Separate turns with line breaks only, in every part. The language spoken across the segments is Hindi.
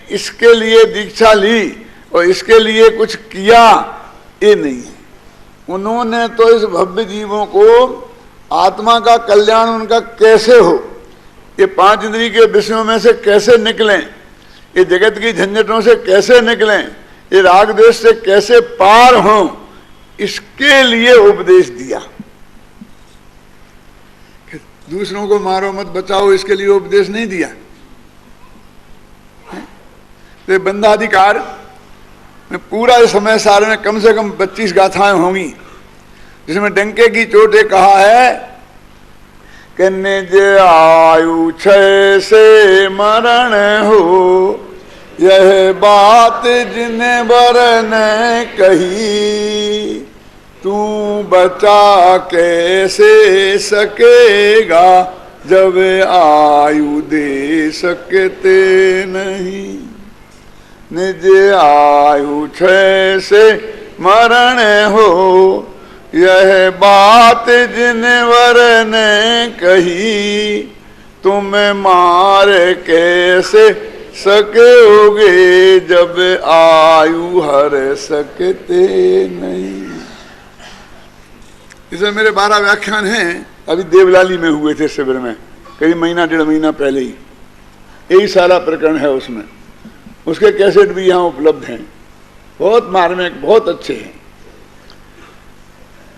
इसके लिए दीक्षा ली और इसके लिए कुछ किया, ये नहीं है। उन्होंने तो इस भव्य जीवों को आत्मा का कल्याण उनका कैसे हो, ये 5 इंद्रिय के विषयों में से कैसे निकलें, ये जगत की झंझटों से कैसे निकलें, ये राग द्वेष से कैसे पार हों, इसके लिए उपदेश दिया। दूसरों को मारो मत बचाओ, इसके लिए उपदेश नहीं दिया। तो बंधाधिकार में पूरा इस समय सारे में कम से कम 25 गाथाएं होंगी, जिसमें डंके की चोट कहा है कि निज आयु क्षय से मरण हो, यह बात जिन्हें वरन कही, तू बचा कैसे सकेगा जब आयु दे सकते नहीं। निज आयु क्षय से मरण हो, यह बात जिन्हें वरन कही, तुम मार कैसे सकोगे जब आयु हर सकते नहीं। इसमें मेरे 12 व्याख्यान हैं, अभी देवलाली में हुए थे शिविर में, करीब महीना 1.5 महीना पहले ही। यही सारा प्रकरण है उसमें, उसके कैसेट भी यहाँ उपलब्ध हैं, बहुत मार्मिक, बहुत अच्छे हैं।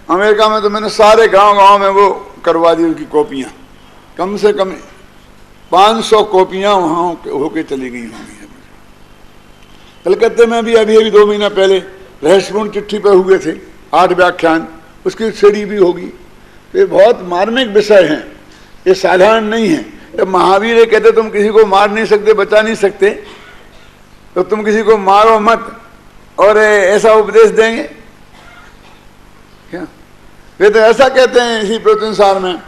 अमेरिका में तो मैंने सारे गांव में वो करवा दी उनकी कॉपियाँ, कम से कम 500 कॉपियाँ वहाँ होके चली गई होंगी। कलकत्ते में भी अभी 2 महीना पहले रहस्यपूर्ण चिट्ठी पे हुए थे 8 व्याख्यान, उसकी सीडी भी होगी। तो ये बहुत मार्मिक विषय हैं, ये साधारण नहीं है। जब महावीर कहते तुम किसी को मार नहीं सकते, बचा नहीं सकते, तो तुम किसी को मारो मत और ऐसा उपदेश देंगे क्या? वे तो ऐसा कहते हैं इसी प्रवचनसार में,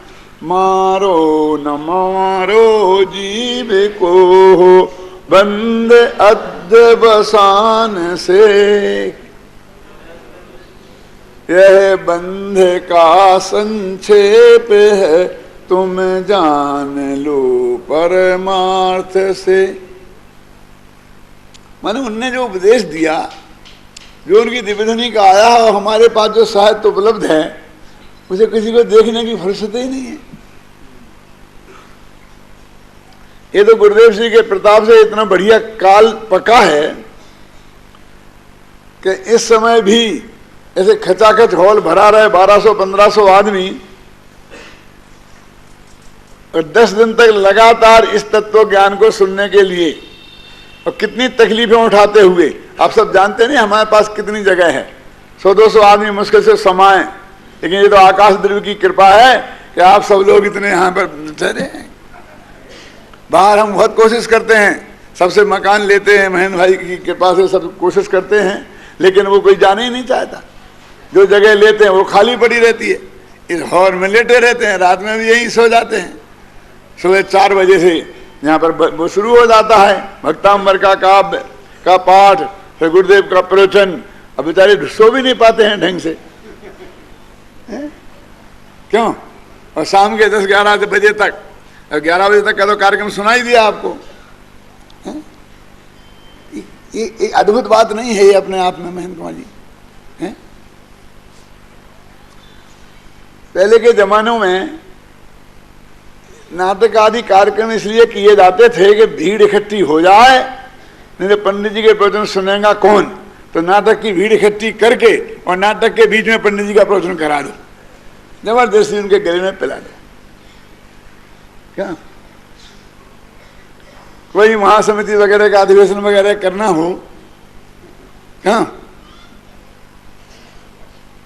मारो न मारो जीव को बंद अध्यवसान से, यह बंध का संक्षेप है, तुम जान लो परमार्थ से। माने उनने जो उपदेश दिया, जो उनकी दिव्यध्वनि का आया और हमारे पास जो साहित्य उपलब्ध है, उसे किसी को देखने की फुर्सत ही नहीं है। ये तो गुरुदेव जी के प्रताप से इतना बढ़िया काल पका है कि इस समय भी ऐसे खचाखच हॉल भरा रहे, 1200-1500 आदमी, और 10 दिन तक लगातार इस तत्व ज्ञान को सुनने के लिए, और कितनी तकलीफें उठाते हुए। आप सब जानते नहीं हमारे पास कितनी जगह है, 100-200 आदमी मुश्किल से समाये, लेकिन ये तो आकाश द्रव्य की कृपा है कि आप सब लोग इतने यहाँ पर ठहरे हैं। बाहर हम बहुत कोशिश करते हैं, सबसे मकान लेते हैं, महेंद्र भाई की कृपा से सब कोशिश करते हैं, लेकिन वो कोई जाने ही नहीं चाहता। जो जगह लेते हैं वो खाली पड़ी रहती है, इस हॉल में लेटे रहते हैं, रात में भी यहीं सो जाते हैं। सुबह 4 बजे से यहाँ पर वो शुरू हो जाता है भक्तांबर का काव्य का पाठ, फिर गुरुदेव का प्रवचन। अब बेचारे सो भी नहीं पाते हैं ढंग से, क्यों? और शाम के 10-11 बजे तक, 11 बजे तक का तो कार्यक्रम सुनाई दिया आपको। ये अद्भुत बात नहीं है ये अपने आप में महेंद्र कुमार जी? है? पहले के जमानों में नाटक आदि कार्यक्रम इसलिए किए जाते थे कि भीड़ इकट्ठी हो जाए, नहीं तो पंडित जी के प्रवचन सुनेगा कौन? तो नाटक की भीड़ इकट्ठी करके और नाटक के बीच में पंडित जी का प्रवचन करा दो, जबरदस्ती उनके गले में पिला दो। क्या कोई महासमिति वगैरह का अधिवेशन वगैरह करना हो? क्या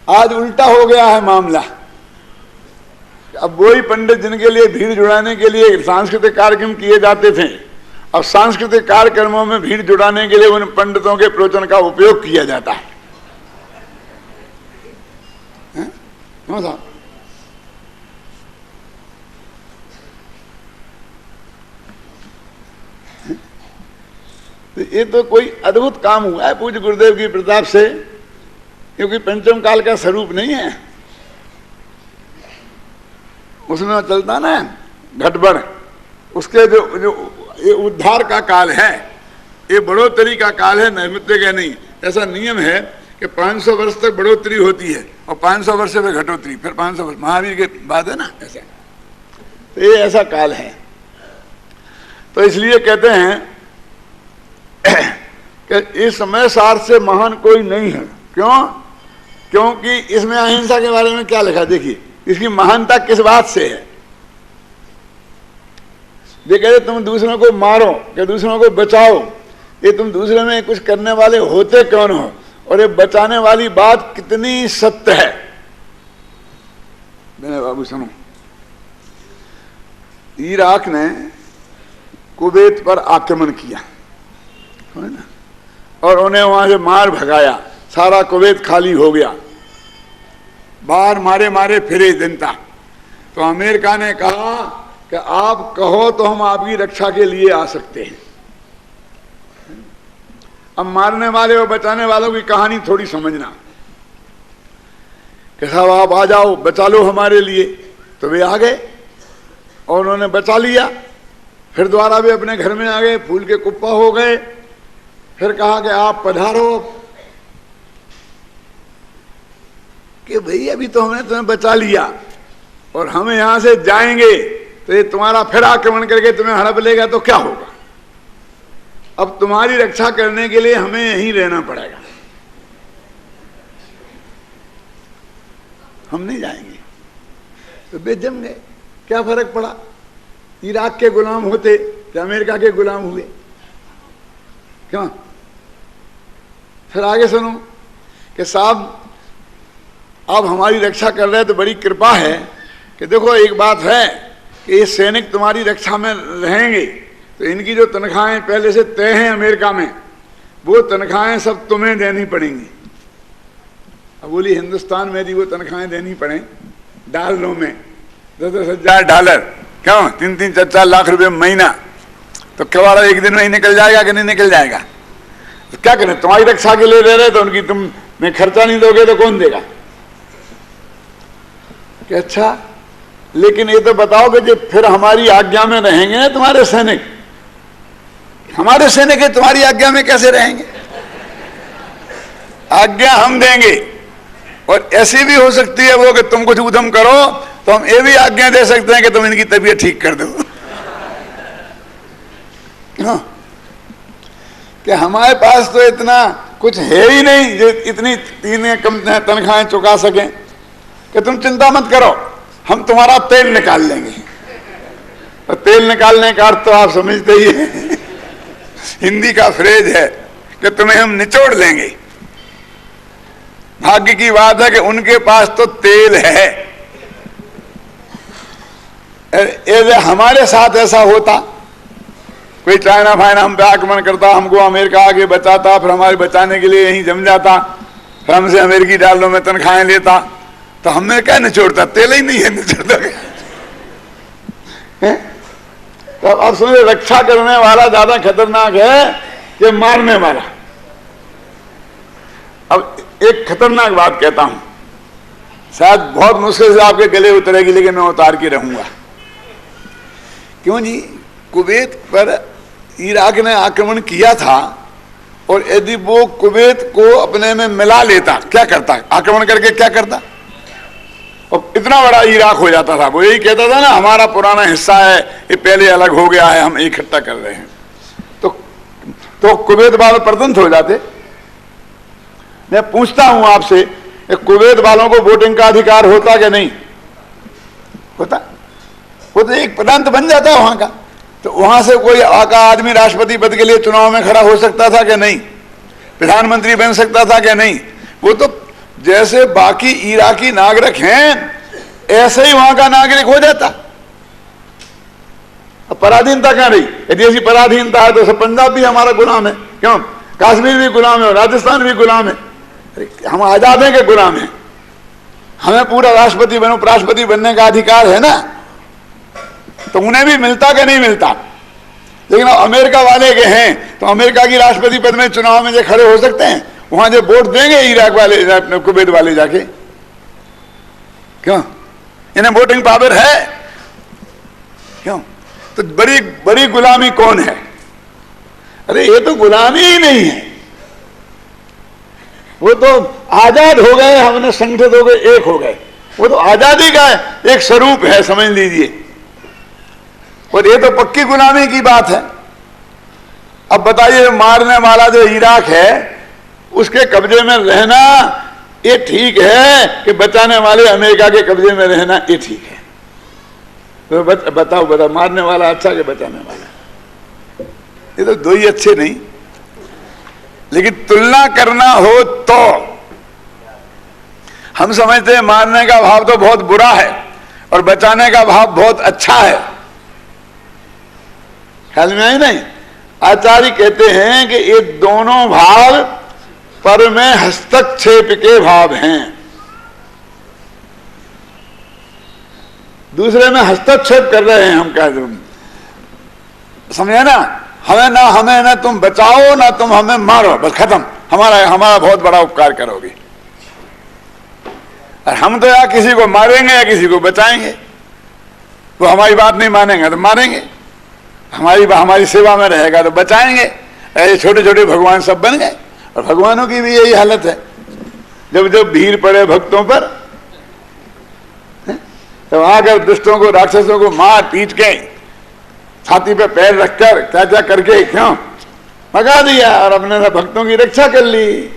आज उल्टा हो गया है मामला। अब वही पंडित जिनके लिए भीड़ जुड़ाने के लिए सांस्कृतिक कार्यक्रम किए जाते थे, अब सांस्कृतिक कार्यक्रमों में भीड़ जुड़ाने के लिए उन पंडितों के प्रवचन का उपयोग किया जाता है। क्यों साहब? ये तो कोई अद्भुत काम हुआ है पूज्य गुरुदेव की प्रताप से, क्योंकि पंचम काल का स्वरूप नहीं है उसमें चलता ना गड़बड़। उसके जो ये उद्धार का काल है, ये बढ़ोतरी का काल है, नैमित्य का नहीं। ऐसा नियम है कि 500 वर्ष तक बढ़ोतरी होती है और 500 वर्ष से घटोतरी, फिर 500 वर्ष महावीर के बाद है ना, ऐसा। तो ये ऐसा काल है। तो इसलिए कहते हैं कि इस समय सार से महान कोई नहीं है। क्यों? क्योंकि इसमें अहिंसा के बारे में क्या लिखा, देखिए इसकी महानता किस बात से है। ये कहते तुम दूसरों को मारो, कि दूसरों को बचाओ, ये तुम दूसरे में कुछ करने वाले होते कौन हो, और ये बचाने वाली बात कितनी सत्य है। मेरे बाबू सुनो, इराक ने कुवैत पर आक्रमण किया है ना, और उन्हें वहां से मार भगाया, सारा कुवैत खाली हो गया, बाहर मारे मारे फिरे जनता। तो अमेरिका ने कहा कि आप कहो तो हम आपकी रक्षा के लिए आ सकते हैं। अब मारने वाले और बचाने वालों की कहानी थोड़ी समझना, कि साहब आप आ जाओ, बचा लो हमारे लिए। तो वे आ गए और उन्होंने बचा लिया। फिर दोबारा वे अपने घर में आ गए, फूल के कुप्पा हो गए। फिर कहा कि आप पधारो, कि भाई अभी तो हमने तुम्हें बचा लिया और हम यहां से जाएंगे तो ये तुम्हारा फिर आक्रमण करके तुम्हें हड़प लेगा तो क्या होगा। अब तुम्हारी रक्षा करने के लिए हमें यहीं रहना पड़ेगा, हम नहीं जाएंगे। तो वे जम गए। क्या फर्क पड़ा, इराक के गुलाम होते कि अमेरिका के गुलाम हुए। क्यों? फिर आगे सुनो कि साहब अब हमारी रक्षा कर रहे हैं तो बड़ी कृपा है कि देखो एक बात है कि ये सैनिक तुम्हारी रक्षा में रहेंगे तो इनकी जो तनख्वाहें पहले से तय हैं अमेरिका में, वो तनख्वाहें सब तुम्हें देनी पड़ेंगी। अब बोली हिंदुस्तान में यदि वो तनख्वाहें देनी पड़े डॉलरों में, 10,000 डॉलर, क्यों 3-3, 4-4 लाख रुपए महीना, तो क्या एक दिन में ही निकल जाएगा कि नहीं निकल जाएगा। तो क्या करें, तुम्हारी रक्षा के लिए रह रहे तो उनकी तुम में खर्चा नहीं दोगे तो कौन देगा। कि अच्छा, लेकिन ये तो बताओ कि जो फिर हमारी आज्ञा में रहेंगे ना तुम्हारे सैनिक, हमारे सैनिक है तुम्हारी आज्ञा में कैसे रहेंगे। आज्ञा हम देंगे और ऐसी भी हो सकती है वो कि तुम कुछ उद्यम करो तो हम ये भी आज्ञा दे सकते हैं कि तुम इनकी तबीयत ठीक कर दो। कि हमारे पास तो इतना कुछ है ही नहीं जो इतनी तीन कम तनख्वाहें चुका सकें, कि तुम चिंता मत करो, हम तुम्हारा तेल निकाल लेंगे। और तेल निकालने का अर्थ तो आप समझते ही हैं, हिंदी का फ्रेज है कि तुम्हें हम निचोड़ लेंगे। भाग्य की बात है कि उनके पास तो तेल है। हमारे साथ ऐसा होता, कोई चाइना फाइना हम पे आक्रमण करता, हमको अमेरिका आगे बचाता, फिर हमारे बचाने के लिए यहीं जम जाता, फिर हमसे अमेरिकी डॉलरों में तनख्वाहें लेता, तो हमें क्या निचोड़ता, तेल ही नहीं है निचोड़ता। तो अब समझे रक्षा करने वाला ज्यादा खतरनाक है कि मारने वाला। अब एक खतरनाक बात कहता हूं, शायद बहुत मुश्किल से आपके गले उतरेगी, लेकिन मैं उतार के रहूंगा। क्यों जी, कुवैत पर इराक ने आक्रमण किया था और यदि वो कुवैत को अपने में मिला लेता, क्या करता, आक्रमण करके क्या करता, और इतना बड़ा इराक हो जाता था। वो यही कहता था ना, हमारा पुराना हिस्सा है, ये पहले अलग हो गया है, हम इकट्ठा कर रहे हैं। तो कुवैत वाले प्रतंत्र हो जाते। मैं पूछता हूं आपसे, कुवैत वालों को वोटिंग का अधिकार होता कि नहीं होता? वो तो एक प्रांत बन जाता वहां का, तो वहां से कोई आदमी राष्ट्रपति पद के लिए चुनाव में खड़ा हो सकता था कि नहीं, प्रधानमंत्री बन सकता था कि नहीं। वो तो जैसे बाकी इराकी नागरिक हैं ऐसे ही वहां का नागरिक हो जाता। अब पराधीनता कहां रही? यदि ऐसी पराधीनता है तो सब पंजाब भी हमारा गुलाम है, क्यों, कश्मीर भी गुलाम है और राजस्थान भी गुलाम है। हम आजाद हैं कि गुलाम है? हमें पूरा राष्ट्रपति बनो उपराष्ट्रपति बनने का अधिकार है ना, तो उन्हें भी मिलता कि नहीं मिलता। लेकिन अमेरिका वाले के हैं तो अमेरिका की राष्ट्रपति पद में चुनाव में जो खड़े हो सकते हैं, वहां जो वोट देंगे इराक वाले, कुवैत वाले जाके, क्यों, इन्हें वोटिंग पावर है, क्यों। तो बड़ी बड़ी गुलामी कौन है? अरे ये तो गुलामी ही नहीं है, वो तो आजाद हो गए, हमने संगठित हो गए, एक हो गए, वो तो आजादी का एक स्वरूप है, समझ लीजिए। और ये तो पक्की गुलामी की बात है। अब बताइए, मारने वाला जो इराक है उसके कब्जे में रहना ये ठीक है कि बचाने वाले अमेरिका के कब्जे में रहना ये ठीक है? तो बताओ, मारने वाला अच्छा कि बचाने वाला? ये तो दो ही अच्छे नहीं। लेकिन तुलना करना हो तो हम समझते हैं मारने का भाव तो बहुत बुरा है और बचाने का भाव बहुत अच्छा है। ख्याल में आई नहीं? आचार्य कहते हैं कि ये दोनों भाव पर में हस्तक्षेप के भाव हैं, दूसरे में हस्तक्षेप कर रहे हैं हम, कह समझे ना? हमें ना तुम बचाओ ना तुम हमें मारो, बस खत्म, हमारा बहुत बड़ा उपकार करोगे। और हम तो या किसी को मारेंगे या किसी को बचाएंगे। वो हमारी बात नहीं मानेंगे तो मारेंगे, हमारी सेवा में रहेगा तो बचाएंगे। ऐसे छोटे छोटे भगवान सब बन गए। और भगवानों की भी यही हालत है। जब जब भीड़ पड़े भक्तों पर तो आकर दुष्टों को, राक्षसों को मार पीट के, छाती पे पैर रखकर क्या क्या करके क्यों भगा दिया और अपने भक्तों की रक्षा कर ली।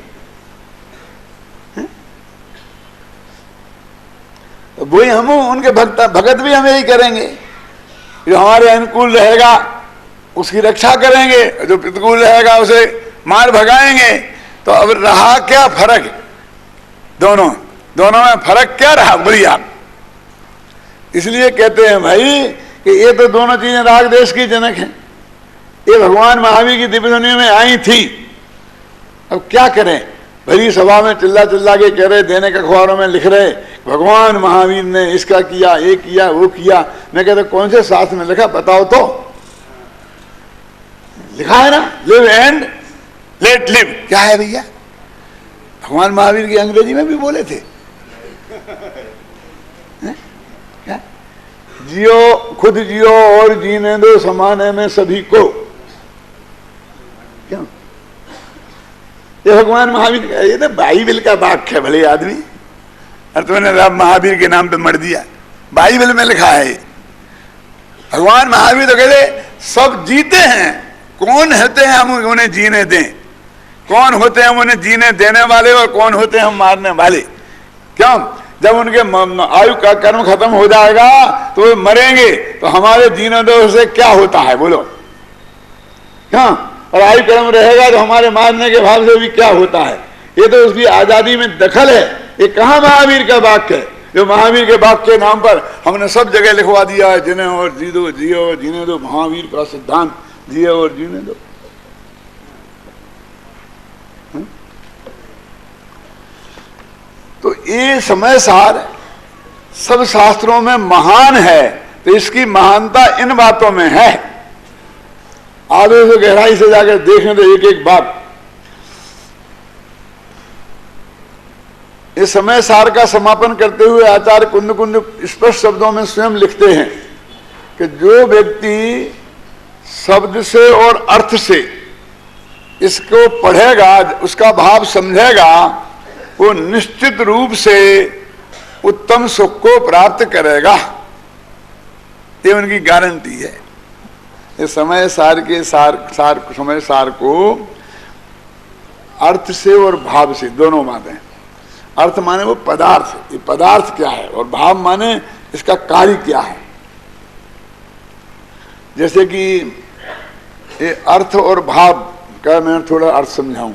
तो वही हम उनके भगत भी हम यही करेंगे। जो हमारे अनुकूल रहेगा उसकी रक्षा करेंगे, जो प्रतिकूल रहेगा उसे मार भगाएंगे। तो अब रहा क्या फर्क? दोनों में फर्क क्या रहा? बोलिए आप। इसलिए कहते हैं भाई कि ये तो दोनों चीजें राग देश की जनक हैं। ये भगवान महावीर की दिव्य दुनिया में आई थी। अब क्या करें? भरी सभा में चिल्ला चिल्ला के कह रहे, दैनिक अखबारों में लिख रहे भगवान महावीर ने इसका किया, ये किया, वो किया। मैं कहता कौन से शास्त्र में लिखा बताओ तो? लिखा है ना, लिव एंड लेट लिव। क्या है भैया? भगवान महावीर की अंग्रेजी में भी बोले थे, क्या? जियो, खुद जियो और जीने दो समाने में सभी को। क्यों? ये भगवान महावीर का, ये तो बाइबल का वाक्य है भले आदमी, और तुमने महावीर के नाम पे मर दिया। बाइबल में लिखा है। भगवान महावीर तो कहते सब जीते हैं, कौन होते हैं हम उन्हें जीने दें? कौन होते हैं हम उन्हें जीने देने वाले और कौन होते हैं हम मारने वाले? क्यों? जब उनके आयु का कर्म खत्म हो जाएगा तो वे मरेंगे, तो हमारे जीने दो से क्या होता है बोलो? क्यों? और आयु कर्म रहेगा तो हमारे मारने के भाव से भी क्या होता है? ये तो उसकी आजादी में दखल है। ये कहाँ महावीर का वाक्य है? जो महावीर के वाक्य के नाम पर हमने सब जगह लिखवा दिया है, जिन्हें और जी दो, जियो और जीने दो, महावीर का सिद्धांत, जियो और जीने दो। तो ये समय सार सब शास्त्रों में महान है, तो इसकी महानता इन बातों में है। आगे से गहराई से जाकर देखें तो एक एक बात। इस समय सार का समापन करते हुए आचार्य कुंद कुंद स्पष्ट शब्दों में स्वयं लिखते हैं कि जो व्यक्ति शब्द से और अर्थ से इसको पढ़ेगा, उसका भाव समझेगा, वो निश्चित रूप से उत्तम सुख को प्राप्त करेगा। ये उनकी गारंटी है। ये समय सार के समय सार को अर्थ से और भाव से दोनों बातें। अर्थ माने वो पदार्थ, ये पदार्थ क्या है, और भाव माने इसका कार्य क्या है। जैसे कि ये अर्थ और भाव का मैं थोड़ा अर्थ समझाऊं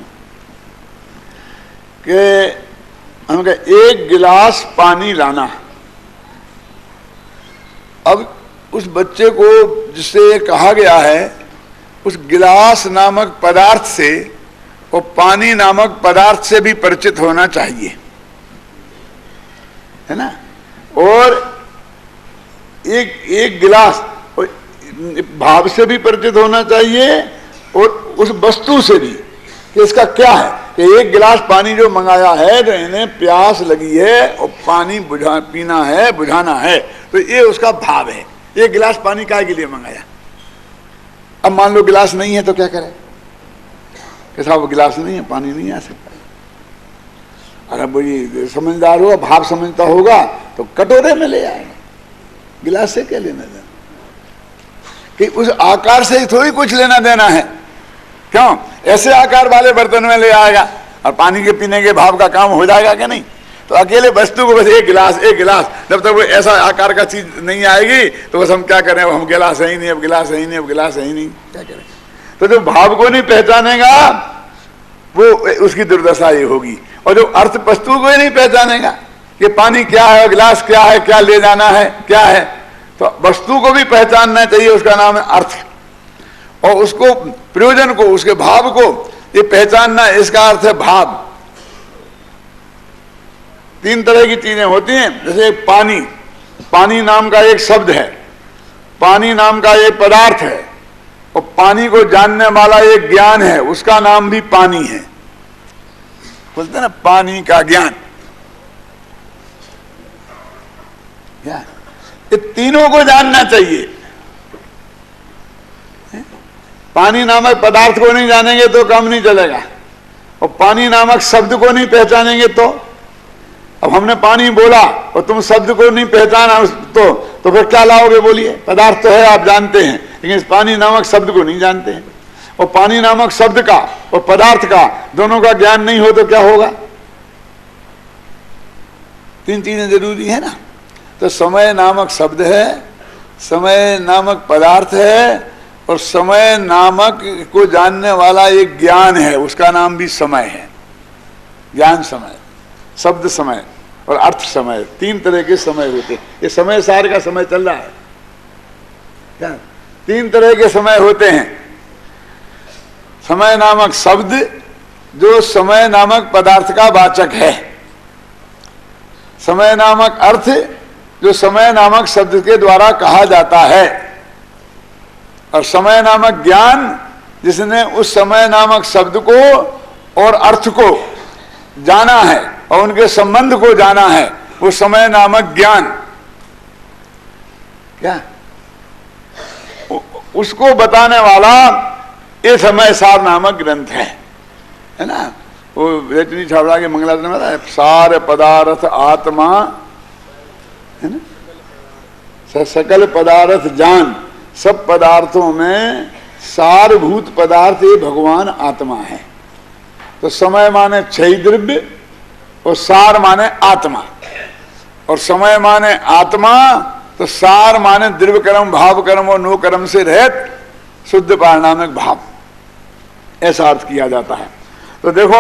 कि हम कहें एक गिलास पानी लाना। अब उस बच्चे को जिससे कहा गया है उस गिलास नामक पदार्थ से और पानी नामक पदार्थ से भी परिचित होना चाहिए, है ना? और एक गिलास भाव से भी परिचित होना चाहिए और उस वस्तु से भी कि इसका क्या है। कि एक गिलास पानी जो मंगाया है तो इन्हें प्यास लगी है और पानी पीना है, बुझाना है, तो ये उसका भाव है। एक गिलास पानी काहे के लिए मंगाया? अब मान लो गिलास नहीं है तो क्या करें? कि साहब गिलास नहीं है, पानी नहीं आ सकता। अरे भाई समझदार होगा, भाव समझता होगा तो कटोरे में ले आएगा, गिलास से क्या लेना देना, कि उस आकार से थोड़ी कुछ लेना देना है। क्यों? ऐसे आकार वाले बर्तन में ले आएगा और पानी के पीने के भाव का काम हो जाएगा कि नहीं? तो अकेले वस्तु को बस एक गिलास, जब तक वो ऐसा आकार का चीज नहीं आएगी तो बस हम क्या करें, हम गिलास है ही नहीं, अब गिलास है ही नहीं, अब गिलास है ही नहीं, क्या करें? तो जो भाव को नहीं पहचानेगा वो उसकी दुर्दशा ये होगी। और जो अर्थ वस्तु को ही नहीं पहचानेगा कि पानी क्या है, गिलास क्या है, क्या ले जाना है, क्या है, तो वस्तु को भी पहचानना चाहिए, उसका नाम है अर्थ। और उसको प्रयोजन को, उसके भाव को ये पहचानना, इसका अर्थ है भाव। तीन तरह की चीजें होती हैं, जैसे पानी, पानी नाम का एक शब्द है, पानी नाम का एक पदार्थ है, और पानी को जानने वाला एक ज्ञान है, उसका नाम भी पानी है। बोलते हैं ना पानी का ज्ञान। ये तीनों को जानना चाहिए। पानी नामक पदार्थ को नहीं जानेंगे तो काम नहीं चलेगा, और पानी नामक शब्द को नहीं पहचानेंगे तो, अब हमने पानी बोला और तुम शब्द को नहीं पहचाना तो फिर क्या लाओगे? बोलिए, पदार्थ तो है आप जानते हैं, लेकिन इस पानी नामक शब्द को नहीं जानते हैं। और पानी नामक शब्द का और पदार्थ का दोनों का ज्ञान नहीं हो तो क्या होगा? तीन चीजें जरूरी है ना। तो समय नामक शब्द है, समय नामक पदार्थ है, और समय नामक को जानने वाला एक ज्ञान है, उसका नाम भी समय है। ज्ञान समय, शब्द समय और अर्थ समय, तीन तरह के समय होते हैं। ये समय सार का समय चल रहा है क्या? तीन तरह के समय होते हैं। समय नामक शब्द जो समय नामक पदार्थ का वाचक है, समय नामक अर्थ जो समय नामक शब्द के द्वारा कहा जाता है, और समय नामक ज्ञान जिसने उस समय नामक शब्द को और अर्थ को जाना है और उनके संबंध को जाना है, वो समय नामक ज्ञान क्या उसको बताने वाला ये समय सार नामक ग्रंथ है ना। वो रजनी छाबड़ा के मंगलाचरण में है, सार पदार्थ आत्मा है ना, सकल पदार्थ जान, सब पदार्थों में सारभूत पदार्थ ये भगवान आत्मा है। तो समय माने क्षय द्रव्य और सार माने आत्मा, और समय माने आत्मा, तो सार माने द्रव्य कर्म, भाव कर्म और नो कर्म से रहित शुद्ध पारिणामिक भाव, ऐसा अर्थ किया जाता है। तो देखो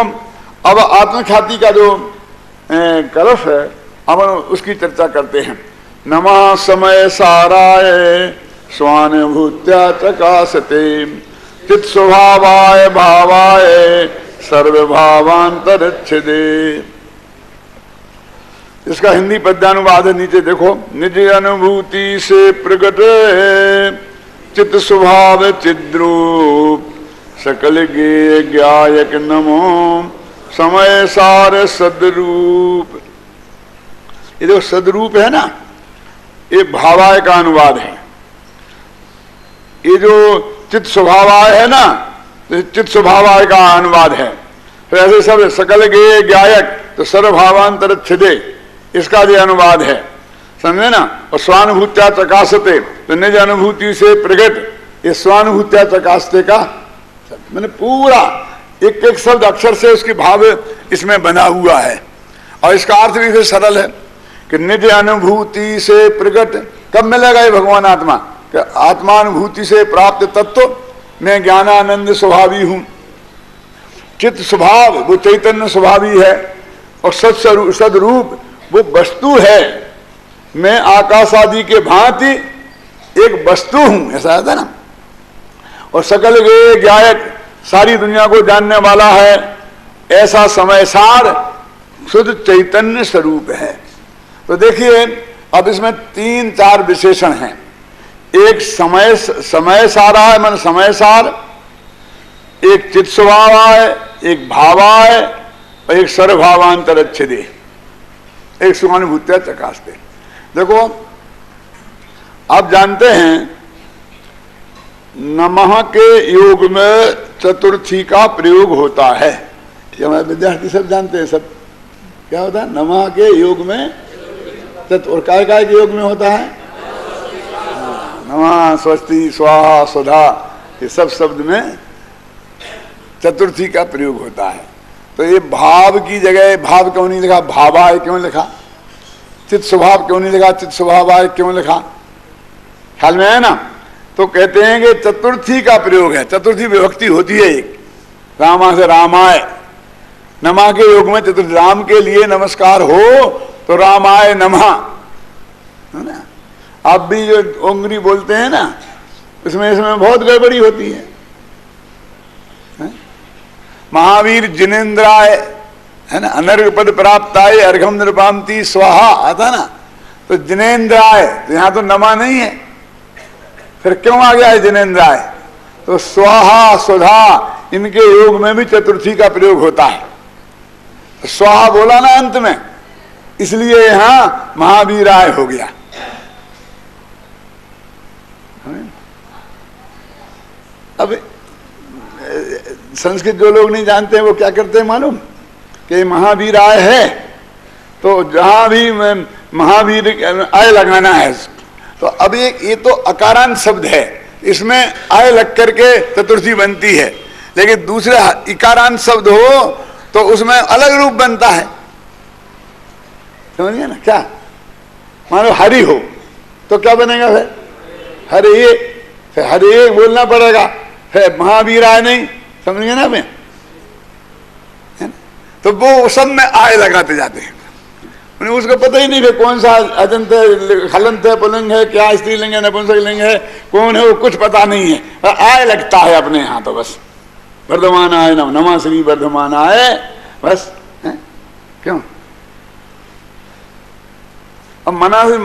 अब आत्मख्याति का जो कलश है, अब उसकी चर्चा करते हैं। नमः समय साराय स्वानुभूत्या प्रकाशते चित स्वभावाय भावाय सर्वभावांतरिच्छिदे। इसका हिंदी पद्यानुवाद है, नीचे देखो। निज अनुभूति से प्रकट चित स्वभाव चिद्रूप सकल गे ज्ञायक नमो समय सार सदरूप। ये जो सदरूप है ना, ये भावाय का अनुवाद है। ये जो चित स्वभावाय है ना, तो चित स्वभावाय का अनुवाद है। तो ऐसे सब सकल गे ज्ञायक, तो सर्वभावांतरिच्छिदे इसका भी अनुवाद है, समझे ना। और स्वानुभूत्या प्रकाशते, तो निज अनुभूति से प्रकट, ये स्वानुभूत्या प्रकाशते का मैंने पूरा एक एक शब्द अक्षर से उसकी भाव इसमें बना हुआ है। और इसका अर्थ भी फिर सरल है कि निज अनुभूति से प्रकट कब मिलेगा ये भगवान आत्मा? कि आत्मानुभूति से प्राप्त तत्व मैं ज्ञानानंद स्वभावी हूं। चित्त स्वभाव वो चैतन्य स्वभावी है, और सदरूप वो वस्तु है। मैं आकाश आदि के भांति एक वस्तु हूं, ऐसा आता ना। और सकल गे ज्ञायक, सारी दुनिया को जानने वाला है, ऐसा समय सार शुद्ध चैतन्य स्वरूप है। तो देखिए अब इसमें तीन चार विशेषण हैं। एक समय सारा है, मन समय सार, एक चित स्वभाव है, एक भावा है, और एक सर्वभावांतरिच्छिदे, एक स्वानुभूत्या प्रकाशते। देखो आप जानते हैं नमः के योग में चतुर्थी का प्रयोग होता है। ये हमारे विद्यार्थी सब जानते हैं। सब क्या होता है? नमः के योग में और काय काय के योग में होता है? नमः, स्वस्ति, स्वाहा, स्वधा, ये सब शब्द में चतुर्थी का प्रयोग होता है। तो ये भाव की जगह भाव क्यों नहीं लिखा? भावाय क्यों लिखा? चित स्वभाव क्यों नहीं लिखा? चित स्वभावाय क्यों लिखा? ख्याल में है ना? तो कहते हैं कि चतुर्थी का प्रयोग है। चतुर्थी विभक्ति होती है एक, रामा से रामाय। नमा के योग में चतुर्थी, राम के लिए नमस्कार हो तो रामाय नमः, है ना? आप भी जो उंगली बोलते हैं ना, इसमें बहुत गड़बड़ी होती है। महावीर जिनेन्द्राय, है ना? अनर्घ पद प्राप्ताय अर्घम नृपांति स्वाहा आता ना, तो जिनेन्द्राय, तो यहां तो नमा नहीं है, फिर क्यों आ गया है जिनेन्द्राय? तो स्वाहा, सुधा, इनके योग में भी चतुर्थी का प्रयोग होता है। तो स्वाहा बोला ना अंत में, इसलिए यहां महावीराय हो गया। अब संस्कृत जो लोग नहीं जानते हैं वो क्या करते हैं मालूम? कि महावीर आय है तो जहां भी महावीर आय लगाना है। तो अब ये तो अकारांत शब्द है, इसमें आय लग करके चतुर्थी बनती है। लेकिन दूसरे इकारांत शब्द हो तो उसमें अलग रूप बनता है। समझिए ना? क्या मानो हरि हो तो क्या बनेगा? फिर हरि, फिर हरि बोलना पड़ेगा, फिर महावीर आय नहीं। समझ गए ना? मैं तो वो सब में आय लगाते जाते हैं। उन्हें उसको पता ही नहीं है कौन सा अजंत है, हलंत है, पुल्लिंग है, क्या स्त्रीलिंग है, नपुंसकलिंग है, कौन है, वो कुछ पता नहीं है। आय लगता है अपने यहाँ तो बस। वर्धमान आय नमः श्री वर्धमान आय, बस है? क्यों? अब मना से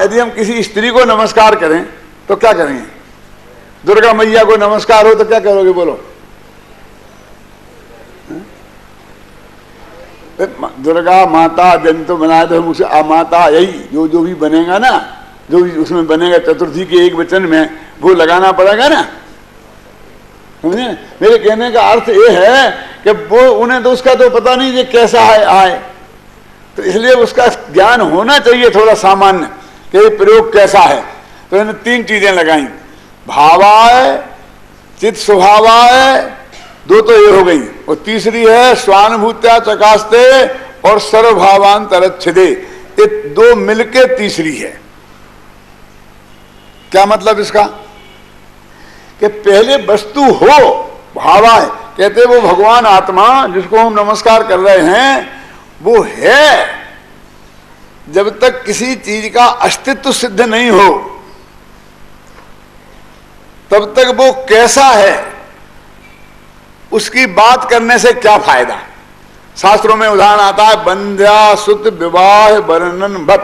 यदि हम किसी स्त्री को नमस्कार करें तो क्या करेंगे? दुर्गा मैया को नमस्कार हो तो क्या करोगे? बोलो। दुर्गा माता जंतु बनाए तो मुझसे माता, यही जो भी बनेगा ना, जो भी उसमें बनेगा चतुर्थी के एक वचन में, वो लगाना पड़ेगा ना। समझे? मेरे कहने का अर्थ ये है कि वो उन्हें तो उसका तो पता नहीं ये कैसा है आए, तो इसलिए उसका ज्ञान होना चाहिए थोड़ा सामान्य कि ये प्रयोग कैसा है। तो इन्हें तीन चीजें लगाई, भावाय, चित स्वभावाय, दो तो ये हो गई, और तीसरी है स्वानुभूत्या चकास्ते और सर्वभावान तरच्छिदे। ये दो मिलके तीसरी है। क्या मतलब इसका? कि पहले वस्तु हो, भावाय, कहते वो भगवान आत्मा जिसको हम नमस्कार कर रहे हैं वो है। जब तक किसी चीज का अस्तित्व सिद्ध नहीं हो तब तक वो कैसा है उसकी बात करने से क्या फायदा। शास्त्रों में उदाहरण आता है बंध्या सुत विवाह वर्णन भट,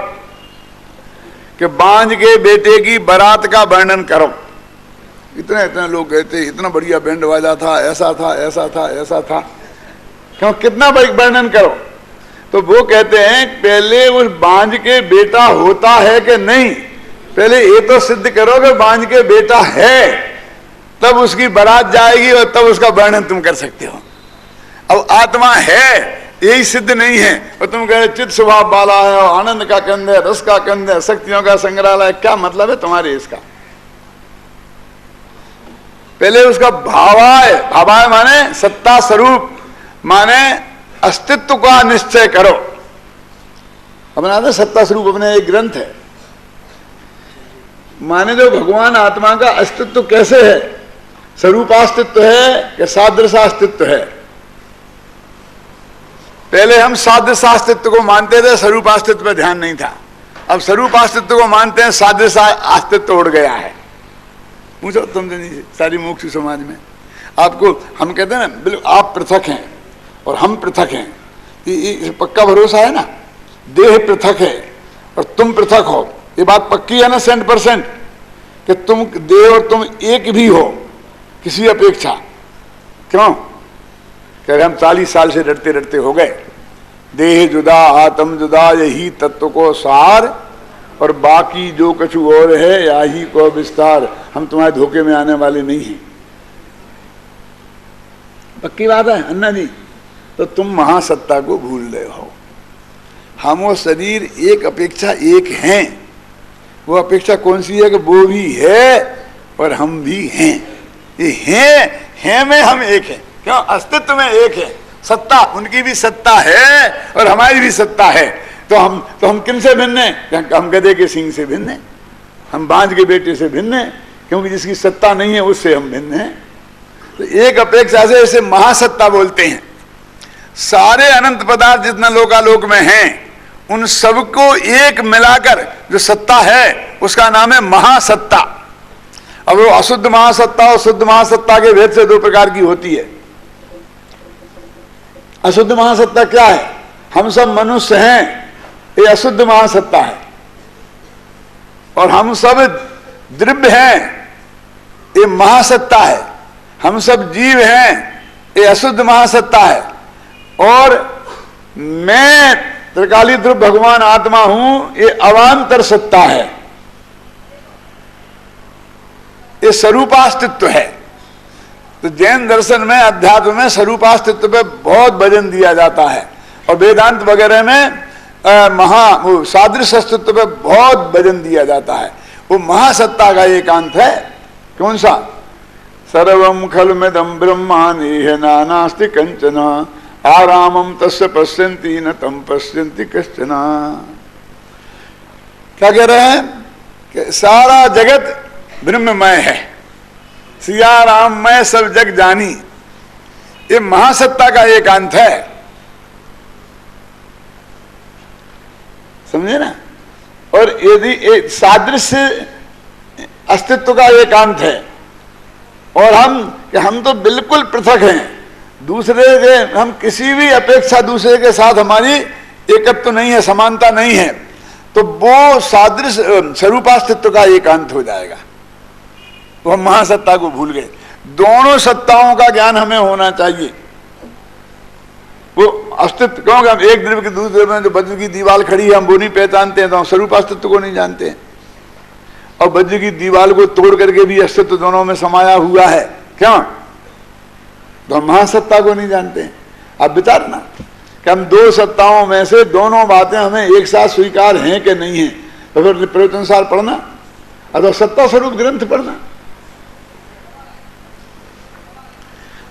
कि बांझ के बेटे की बारात का वर्णन करो। इतने लोग कहते इतना बढ़िया बैंड बाजा था, ऐसा था, ऐसा था, ऐसा था, क्यों? कितना वर्णन करो। तो वो कहते हैं पहले उस बांझ के बेटा होता है कि नहीं, पहले ये तो सिद्ध करो कि बांझ के बेटा है, तब उसकी बारात जाएगी और तब उसका वर्णन तुम कर सकते हो। अब आत्मा है यही सिद्ध नहीं है और तुम कह रहे चित्त स्वभाव वाला है, आनंद का कंद है, रस का कंद है, शक्तियों का संग्रहालय, क्या मतलब है तुम्हारे इसका? पहले उसका भावाय, भावाय माने सत्ता स्वरूप, माने अस्तित्व का निश्चय करो। अपना तो सत्ता स्वरूप अपने एक ग्रंथ है, माने जो भगवान आत्मा का अस्तित्व कैसे है, स्वरूपास्तित्व है कि सादृशास्तित्व है। पहले हम सादृशास्तित्व को मानते थे, स्वरूपास्तित्व पे ध्यान नहीं था। अब स्वरूपास्तित्व को मानते हैं, सादृशास्तित्व उड़ गया है। पूछो तुमसे नहीं, सारी मोक्ष समाज में आपको हम कहते हैं ना, बिल्कुल आप पृथक हैं और हम पृथक हैं, ये पक्का भरोसा है ना। देह पृथक है और तुम पृथक हो, ये बात पक्की है ना 100% कि तुम देह और तुम एक भी हो किसी अपेक्षा। क्यों? कह रहे हम 40 साल से डरते डरते हो गए। देह जुदा आत्म जुदा, यही तत्व को सार, और बाकी जो कुछ और है या ही को विस्तार, हम तुम्हारे धोखे में आने वाले नहीं हैं। पक्की बात है अन्ना जी। तो तुम महासत्ता को भूल रहे हो। हम वो शरीर एक अपेक्षा एक हैं। वो अपेक्षा कौन सी है कि वो भी है और हम भी हैं। ये हैं में हम एक हैं। क्यों? अस्तित्व में एक है। सत्ता उनकी भी सत्ता है और हमारी भी सत्ता है। तो हम किन से भिन्न हैं? हम गधे के सिंह से भिन्न हैं, हम बांझ के बेटे से भिन्न हैं, क्योंकि जिसकी सत्ता नहीं है उससे हम भिन्न हैं। तो एक अपेक्षा से इसे महासत्ता बोलते हैं। सारे अनंत पदार्थ जितना लोकालोक में हैं उन सबको एक मिलाकर जो सत्ता है उसका नाम है महासत्ता। अब वो अशुद्ध महासत्ता और शुद्ध महासत्ता के भेद से दो प्रकार की होती है। अशुद्ध महासत्ता क्या है? हम सब मनुष्य हैं, ये अशुद्ध महासत्ता है। और हम सब द्रव्य हैं, ये महासत्ता है। हम सब जीव हैं, ये अशुद्ध महासत्ता है। और मैं त्रिकाली ध्रुव भगवान आत्मा हूं, ये अवांतर सत्ता है, ये स्वरूपास्तित्व है। तो जैन दर्शन में अध्यात्म में स्वरूपास्तित्व पे बहुत वजन दिया जाता है और वेदांत वगैरह में सादृश्य अस्तित्व पे बहुत वजन दिया जाता है। वो महासत्ता का एकांत है। कौन सा? सर्वम खलमिदं ब्रह्मा नेह नानास्ति कंचन आरामम तस्य पश्यन्ति न तम पश्यन्ति कश्चन। क्या कह रहे हैं कि सारा जगत ब्रह्ममय है, सिया राम मैं सब जग जानी। ये महासत्ता का एकांत है, समझे ना। और यदि सादृश्य अस्तित्व का एकांत है और हम तो बिल्कुल पृथक हैं दूसरे के, हम किसी भी अपेक्षा दूसरे के साथ हमारी एकत्व नहीं है, समानता नहीं है, तो वो सादृश्य स्वरूपास्तित्व का एकांत हो जाएगा। तो हम महासत्ता को भूल गए। दोनों सत्ताओं का ज्ञान हमें होना चाहिए। वो अस्तित्व, क्योंकि हम एक द्रव्य के दूसरे में जो वज्र की दीवार खड़ी है हम वो नहीं पहचानते हैं, तो हम स्वरूप अस्तित्व को नहीं जानते हैं। और वज्र की दीवार को तोड़ करके भी अस्तित्व दोनों में समाया हुआ है। क्यों? तो हम महासत्ता को नहीं जानते हैं। अब विचारना कि हम दो सत्ताओं में से दोनों बातें हमें एक साथ स्वीकार हैं कि नहीं है, तो फिर प्रवचनसार पढ़ना अथवा सत्ता स्वरूप ग्रंथ पढ़ना।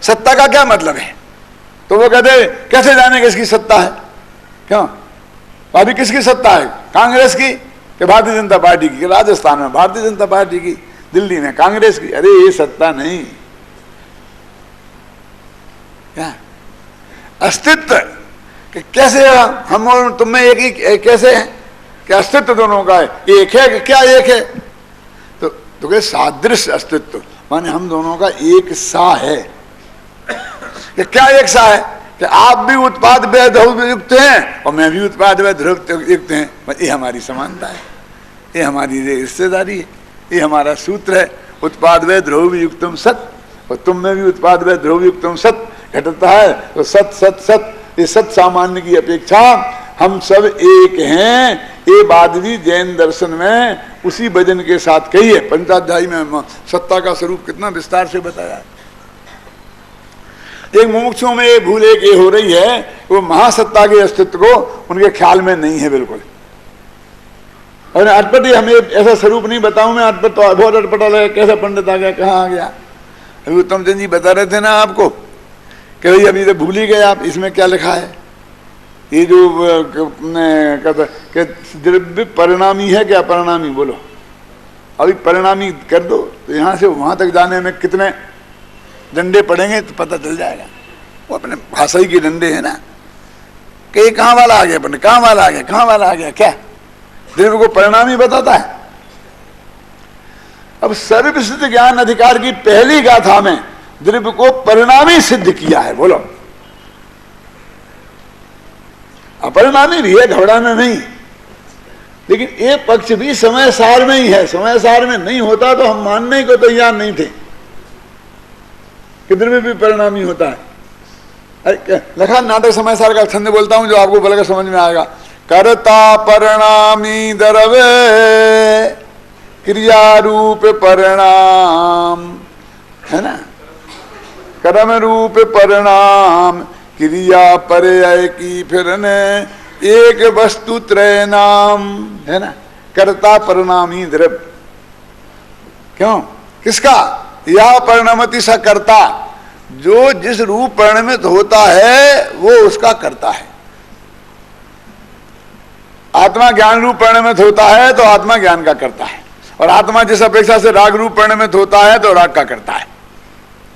सत्ता का क्या मतलब है? तो वो कहते कैसे जाने किसकी सत्ता है? क्यों? अभी किसकी सत्ता है? कांग्रेस की कि भारतीय जनता पार्टी की? राजस्थान में भारतीय जनता पार्टी की, दिल्ली में कांग्रेस की। अरे ये सत्ता नहीं, क्या अस्तित्व कि कैसे हम और तुम में एक ही कैसे है कि अस्तित्व दोनों का है, एक है कि क्या एक है? तो क्या सादृश्य अस्तित्व माने हम दोनों का एक सा है। कि क्या एक सा है कि आप भी उत्पाद व ध्रुव युक्त हैं और मैं भी उत्पाद व ध्रुव युक्त हैं। ये हमारी समानता है, ये हमारी रिश्तेदारी है, ये हमारा सूत्र है। उत्पाद व ध्रुव युक्तम सत, और तुम में भी उत्पाद व ध्रुव युक्तम सत घटता है। तो सत सत सत, ये सत सामान्य की अपेक्षा हम सब एक हैं। ये बात भी जैन दर्शन में उसी वजन के साथ कही है। पंचाध्यायी में सत्ता का स्वरूप कितना विस्तार से बताया है। एक मुमुक्षुओं में ये भूल एक ये हो रही है, वो महासत्ता के अस्तित्व को उनके ख्याल में नहीं है बिल्कुल। और अटपट ही हमें ऐसा स्वरूप नहीं बताऊं मैं, अटपट तो बहुत अटपटा लगा, कैसा पंडित आ गया, कहाँ आ गया। अभी उत्तम चंद जी बता रहे थे ना आपको कि भाई अभी तो भूल ही गए आप, इसमें क्या लिखा है। ये जो द्रव्य परिणामी है क्या परिणामी, बोलो अभी परिणामी कर दो तो यहाँ से वहाँ तक जाने में कितने डंडे पड़ेंगे तो पता चल जाएगा। वो अपने भाषा ही के डंडे हैं ना कि कहाँ वाला आ गया, अपने कहाँ वाला आ गया, कहाँ वाला आ गया, क्या द्रव्य को परिणामी बताता है। अब सर्वसिद्ध ज्ञान अधिकार की पहली गाथा में द्रव्य को परिणामी सिद्ध किया है। बोलो अपरिणामी भी है, घबराना नहीं, लेकिन ये पक्ष भी समय सार में ही है। समय सार में नहीं होता तो हम मानने को तैयार नहीं थे कि द्रव्य भी परिणामी होता है। लखा नाटक समय सार का छंद बोलता हूं जो आपको बोलेगा समझ में आएगा कर्ता परिणामी द्रव्य क्रिया रूप परिणाम, है ना, कर्म रूप परिणाम क्रिया पर्याय की फिर ने एक वस्तु त्रय नाम, है ना, कर्ता परिणामी द्रव्य। क्यों, किसका, या परिणमति सा कर्ता, जो जिस रूप परिणमित होता है वो उसका कर्ता है। आत्मा ज्ञान रूप परिणमित होता है तो आत्मा ज्ञान का करता है, और आत्मा जिस अपेक्षा से राग रूप परिणमित होता है तो राग का करता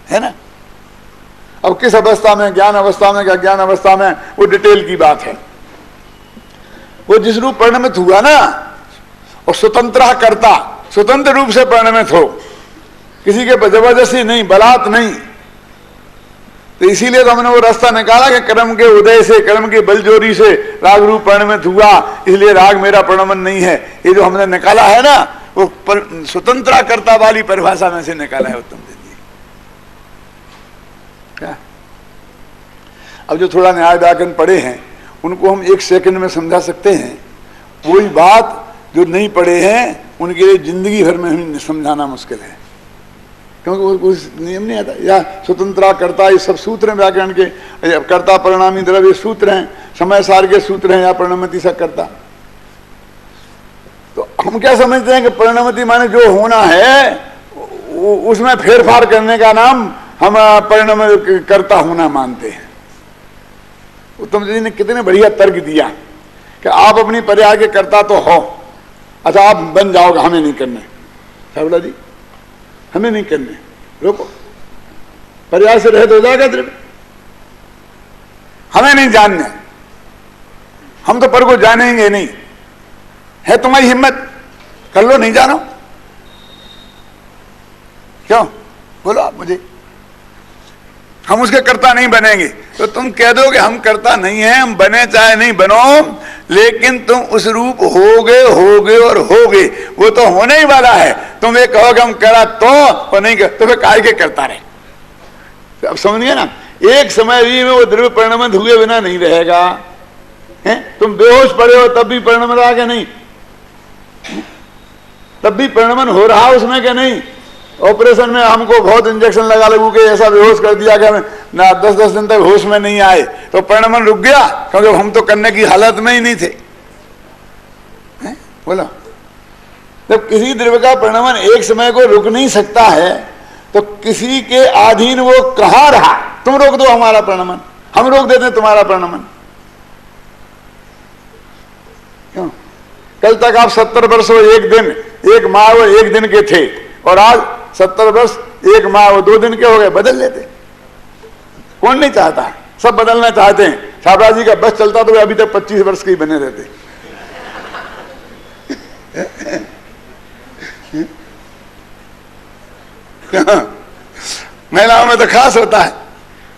है ना। अब किस अवस्था में, ज्ञान अवस्था में, क्या ज्ञान अवस्था में, वो डिटेल की बात है। वो जिस रूप परिणमित हुआ ना, और स्वतंत्र करता, स्वतंत्र रूप से परिणमित हो, किसी के जबरदस्ती नहीं, बलात् नहीं। तो इसीलिए तो हमने वो रास्ता निकाला कि कर्म के उदय से, कर्म की बलजोरी से राग रूप परिणमित हुआ, इसलिए राग मेरा परिणमन नहीं है। ये जो हमने निकाला है ना, वो स्वतंत्र कर्ता वाली परिभाषा में से निकाला है उत्तम दीदी। क्या अब जो थोड़ा न्याय व्याकरण पढ़े हैं उनको हम 1 सेकंड में समझा सकते हैं, वही बात जो नहीं पढ़े हैं उनके लिए जिंदगी भर में हमें समझाना मुश्किल है, क्योंकि वो कुछ नियम नहीं आता। या स्वतंत्र कर्ता, ये सब सूत्र हैं व्याकरण के, कर्ता परिणामी द्रव्य सूत्र हैं, समय सार के सूत्र हैं, या परिणमति सा कर्ता। तो हम क्या समझते हैं कि परिणमति माने जो होना है उसमें फेरफार करने का नाम हम परिणम कर्ता होना मानते हैं। उत्तम जी ने कितने बढ़िया तर्क दिया कि आप अपनी पर्याय के कर्ता तो हो, अच्छा आप बन जाओगे, हमें नहीं करने। सावला जी, हमें नहीं करने, रोको, पर्याय से रहित हो जाएगा द्रव्य, हमें नहीं जानने, हम तो पर को जानेंगे नहीं। है तुम्हारी हिम्मत, कर लो, नहीं जानो, क्यों बोलो आप मुझे, हम उसके कर्ता नहीं बनेंगे। तो तुम कह दो कि हम कर्ता नहीं हैं, हम बने चाहे नहीं बनो, लेकिन तुम उस रूप होगे होगे और होगे, वो तो होने ही वाला है। तुम ये कहोगे हम करा तो नहीं कर, तो फिर काय के करता रहे। अब समझिए ना, एक समय भी में वो द्रव्य परिणमित हुए बिना नहीं रहेगा। हैं, तुम बेहोश पड़े हो तब भी परिणमन रहा क्या नहीं, तब भी परिणमन हो रहा उसमें क्या नहीं। ऑपरेशन में हमको बहुत इंजेक्शन लगा लगू के ऐसा बेहोश कर दिया कि ना 10-10 दिन तक होश में नहीं आए, तो परिणमन रुक गया, क्योंकि हम तो करने की हालत में ही नहीं थे। बोलो, जब किसी द्रव्य का परिणमन एक समय को रुक नहीं सकता है तो किसी के अधीन वो कहां रहा। तुम रोक दो हमारा परिणमन, हम रोक देते तुम्हारा परिणमन, क्यों? कल तक आप 70 वर्ष और 1 दिन, 1 माह और 1 दिन के थे, और आज 70 वर्ष 1 माह और 2 दिन के हो गए। बदल लेते, कौन नहीं चाहता, सब बदलना चाहते हैं। शाहबाज जी का बस चलता तो वे अभी तक 25 वर्ष के ही बने रहते। महिलाओं में तो खास होता है,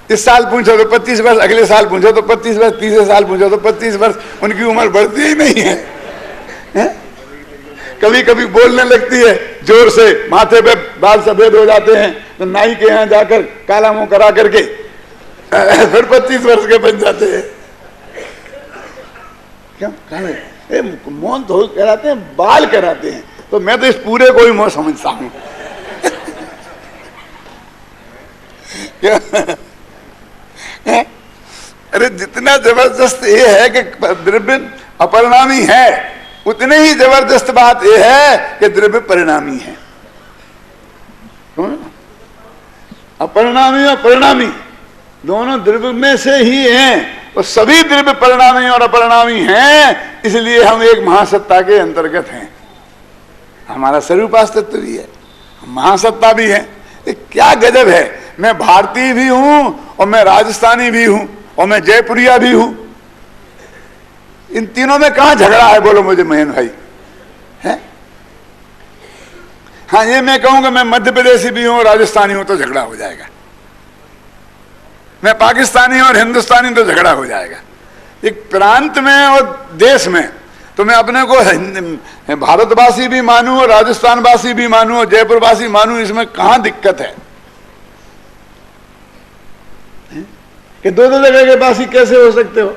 इस साल पूछो तो 25 वर्ष, अगले साल पूछो तो 25 वर्ष, तीसरे साल पूछो तो 25 वर्ष, उनकी उम्र बढ़ती ही नहीं है। कभी कभी बोलने लगती है जोर से, माथे पे बाल सफेद हो जाते हैं, तो नाई के यहाँ जाकर काला मुंह करा करके फिर 25 वर्ष के बन जाते हैं। क्यों काले मौन तो कराते हैं, बाल कराते हैं। तो मैं तो इस पूरे को ही मैं समझता हूं। अरे जितना जबरदस्त ये है कि द्रव्य अपरिणामी है, उतने ही जबरदस्त बात यह है कि द्रव्य परिणामी है। अपरिणामी और परिणामी दोनों द्रव्य में से ही हैं, और सभी द्रव्य परिणामी और अपरिणामी हैं, इसलिए हम एक महासत्ता के अंतर्गत हैं। हमारा स्वरूपास्तित्व भी है, महासत्ता भी है। ये क्या गजब है, मैं भारतीय भी हूं और मैं राजस्थानी भी हूं और मैं जयपुरिया भी हूं। इन तीनों में कहां झगड़ा है, बोलो मुझे महेन भाई, है? हाँ, ये मैं कहूंगा मैं मध्य प्रदेशी भी हूं, राजस्थानी हूं, तो झगड़ा हो जाएगा। मैं पाकिस्तानी और हिंदुस्तानी, तो झगड़ा हो जाएगा। एक प्रांत में और देश में तो मैं अपने को भारतवासी भी मानूं और राजस्थानवासी भी मानूं और जयपुरवासी मानूं, इसमें कहां दिक्कत है? कि दो जगह के वासी कैसे हो सकते हो?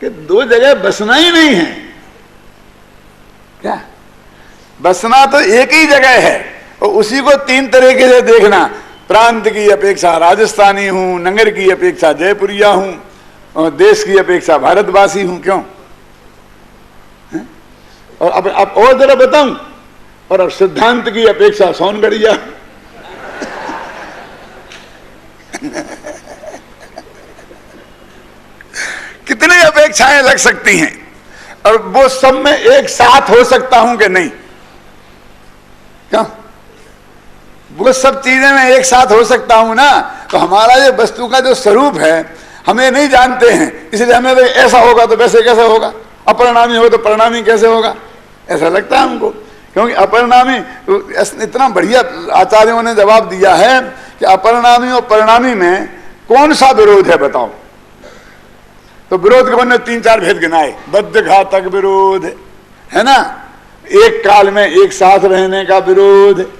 कि दो जगह बसना ही नहीं है। क्या बसना तो एक ही जगह है, और उसी को तीन तरीके से देखना। प्रांत की अपेक्षा राजस्थानी हूं, नगर की अपेक्षा जयपुरिया हूं, और देश की अपेक्षा भारतवासी हूं। क्यों? और अब और जरा बताऊं, और अब सिद्धांत की अपेक्षा सोनगढ़िया। कितनी अपेक्षाएं लग सकती हैं, और वो सब में एक साथ हो सकता हूं कि नहीं? क्या वो सब चीजें मैं एक साथ हो सकता हूं ना? तो हमारा ये वस्तु का जो स्वरूप है हमें नहीं जानते हैं, इसलिए हमें ऐसा होगा तो वैसे कैसे होगा, अपरिणामी हो तो परिणामी कैसे होगा, ऐसा लगता है हमको। क्योंकि अपरिणामी, इतना बढ़िया आचार्यों ने जवाब दिया है कि अपरिणामी और परिणामी में कौन सा विरोध है बताओ। तो विरोध के बने तीन चार भेद गिनाए। बद्ध घातक विरोध है ना, एक काल में एक साथ रहने का विरोध,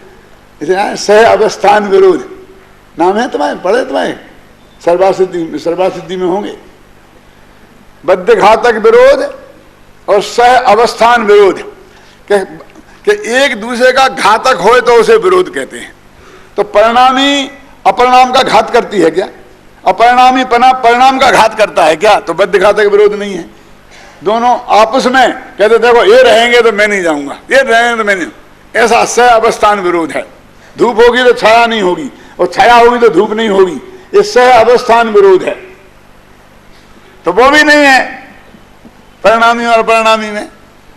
सह अवस्थान विरोध नाम है तुम्हारे, पढ़े तुम्हारे सर्वासिद्धि में होंगे। बद्ध घातक विरोध और सह अवस्थान विरोध कि एक दूसरे का घातक हो तो उसे विरोध कहते हैं। तो परिणामी अपरिणाम का घात करती है क्या? अपरिणामी परिणाम का घात करता है क्या? तो बद्ध घातक विरोध नहीं है। दोनों आपस में कहते देखो ये रहेंगे तो मैं नहीं जाऊंगा, ये रहेंगे तो मैं नहीं, ऐसा सह अवस्थान विरोध है। धूप होगी तो छाया नहीं होगी, और छाया होगी तो धूप नहीं होगी, ये सह अवस्थान विरोध है। तो वो भी नहीं है परिणामी और अपरिणामी में।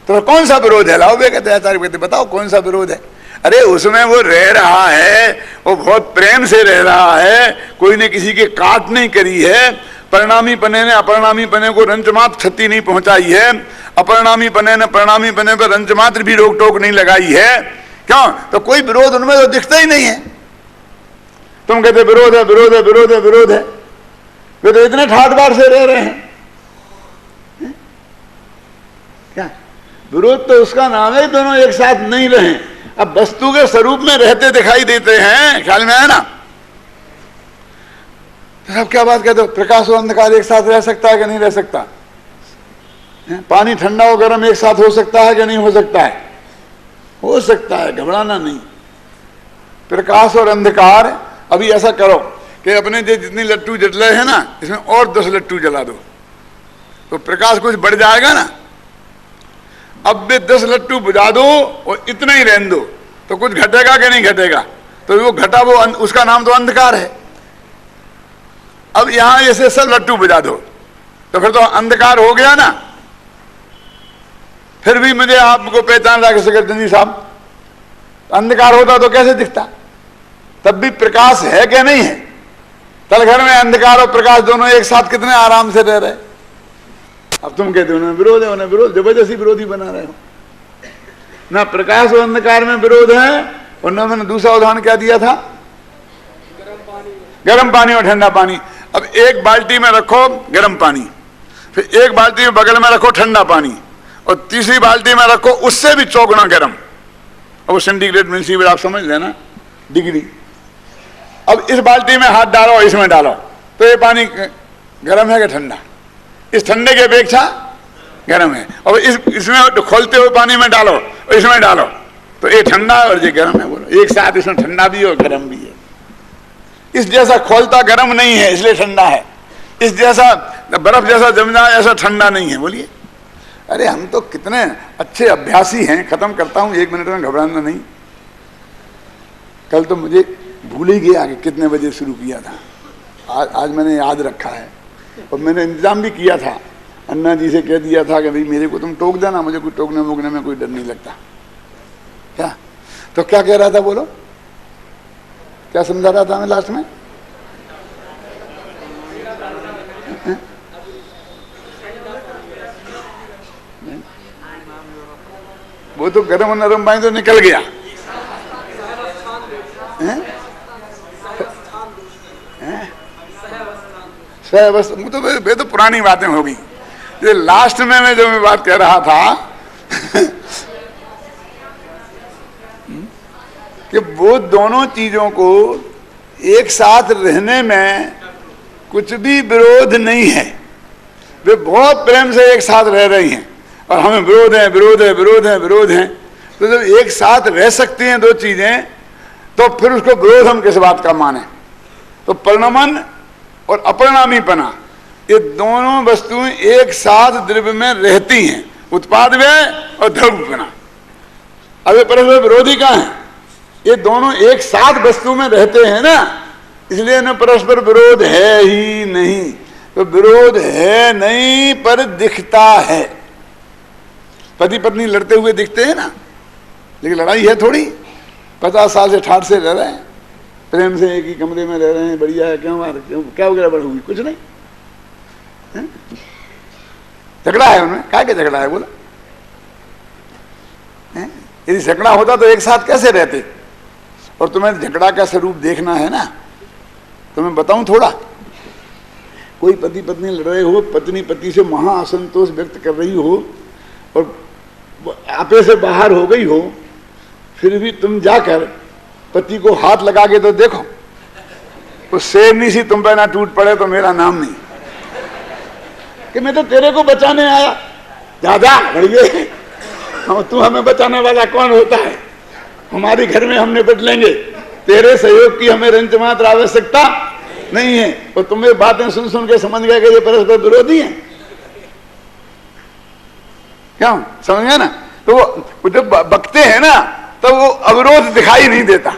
तो कौन सा विरोध है? लाओ, वे कहते आचार्य कहते बताओ कौन सा विरोध है। अरे उसमें वो रह रहा है, वो बहुत प्रेम से रह रहा है, कोई ने किसी के काट नहीं करी है। परिणामी पने ने अपरिणामी पने को रंचमात्र क्षति नहीं पहुंचाई है, अपरिणामी पने ने परिणामी पने पर रंचमात्र भी रोक टोक नहीं लगाई है। क्यों? तो कोई विरोध उनमें तो दिखता ही नहीं है। तुम कहते विरोध है, विरोध है, विरोध है, विरोध है, वे तो इतने ठाट बाट से रह रहे हैं। क्या विरोध? तो उसका नाम है दोनों एक साथ नहीं रहे। अब वस्तु के स्वरूप में रहते दिखाई देते हैं, ख्याल में आया ना? तो अब क्या बात कहते हो, प्रकाश और अंधकार एक साथ रह सकता है कि नहीं रह सकता? पानी ठंडा और गर्म एक साथ हो सकता है कि नहीं हो सकता है? हो सकता है, घबराना नहीं। प्रकाश और अंधकार, अभी ऐसा करो कि अपने जो जितनी लट्टू जले हैं ना, इसमें और 10 लट्टू जला दो, तो प्रकाश कुछ बढ़ जाएगा ना। अब वे 10 लट्टू बुझा दो और इतना ही रहने दो, तो कुछ घटेगा कि नहीं घटेगा? तो वो घटा, वो उसका नाम तो अंधकार है। अब यहां ऐसे सब लट्टू बुझा दो तो फिर तो अंधकार हो गया ना। फिर भी मुझे आपको पहचान रहा सेक्रेटरी साहब, अंधकार होता तो कैसे दिखता? तब भी प्रकाश है क्या नहीं है? तलघर में अंधकार और प्रकाश दोनों एक साथ कितने आराम से रह रहे। अब तुम कहते हो उन्हें विरोध है, उन्हें विरोध, जबरदस्ती विरोधी बना रहे हो ना। प्रकाश और अंधकार में विरोध है। और ना मैंने दूसरा उदाहरण क्या दिया था? गर्म पानी और ठंडा पानी। अब एक बाल्टी में रखो गर्म पानी, फिर एक बाल्टी में बगल में रखो ठंडा पानी, और तीसरी बाल्टी में रखो उससे भी चौगुना गर्म। अब वो सेंटीग्रेड मिलीसीवर आप समझ लेना, डिग्री। अब इस बाल्टी में हाथ डालो, इसमें डालो, तो ये पानी गर्म है कि ठंडा? इस ठंडे की अपेक्षा गर्म है। और इसमें खोलते हुए पानी में डालो, इसमें डालो, तो ये ठंडा और ये गर्म है। बोलो, एक साथ इसमें ठंडा भी और गर्म भी है। इस जैसा खोलता गर्म नहीं है इसलिए ठंडा है, इस जैसा बर्फ जैसा जम जाए ऐसा ठंडा नहीं है। बोलिए, अरे हम तो कितने अच्छे अभ्यासी हैं। खत्म करता हूं 1 मिनट में, घबराना नहीं। कल तो मुझे भूल ही गया कि कितने बजे शुरू किया था। आज मैंने याद रखा है, और मैंने इंतजाम भी किया था। अन्ना जी से कह दिया था कि भाई मेरे को तुम टोक देना, मुझे कोई टोकने वोकने में कोई डर नहीं लगता। क्या तो क्या कह रहा था? बोलो, क्या समझा रहा था मैं लास्ट में? वो तो गर्म और नरम पानी तो निकल गया। तो वे तो पुरानी बातें होगी। ये लास्ट में मैं जो मैं बात कह रहा था कि वो दोनों चीजों को एक साथ रहने में कुछ भी विरोध नहीं है। वे बहुत प्रेम से एक साथ रह रही हैं और हमें विरोध है, विरोध है, विरोध है, विरोध है। तो जब एक साथ रह सकती हैं दो चीजें, तो फिर उसको विरोध हम किस बात का माने? तो परिणमन और अपरिणामीपना, ये दोनों वस्तुएं एक साथ द्रव्य में रहती हैं, उत्पाद व्यय और द्रव्यपना। अब ये परस्पर विरोधी कहाँ है? ये दोनों एक साथ वस्तु में रहते हैं ना, इसलिए न परस्पर विरोध है ही नहीं। तो विरोध है नहीं पर दिखता है। पति पत्नी लड़ते हुए दिखते हैं ना, लेकिन लड़ाई है थोड़ी। 50 साल से ठाठ से रह रहे हैं, प्रेम से एक ही कमरे में रह रहे हैं, बढ़िया है। क्यों क्या वगैरह बढ़ हुई? कुछ नहीं, झगड़ा है उनमें। क्या क्या झगड़ा है बोला? यदि झगड़ा होता तो एक साथ कैसे रहते? और तुम्हें झगड़ा का स्वरूप देखना है ना, तो मैं बताऊं थोड़ा। कोई पति पत्नी लड़ रहे हो, पत्नी पति से महा असंतोष व्यक्त कर रही हो और आपे से बाहर हो गई हो, फिर भी तुम जाकर पति को हाथ लगा के तो देखो, वो शेरनी सी तुम पे ना टूट पड़े तो मेरा नाम नहीं कि मैं तो तेरे को बचाने आया। दादा बढ़िए, तू हमें बचाने वाला कौन होता है? हमारे घर में हम निपट लेंगे, तेरे सहयोग की हमें रंच मात्र आवश्यकता नहीं है। और तुम ये बातें सुन सुन के समझ गए कि ये परस्पर विरोधी हैं। क्यों? समझ गए ना? तो वो जब बकते हैं ना, तो वो अविरोध दिखाई नहीं देता,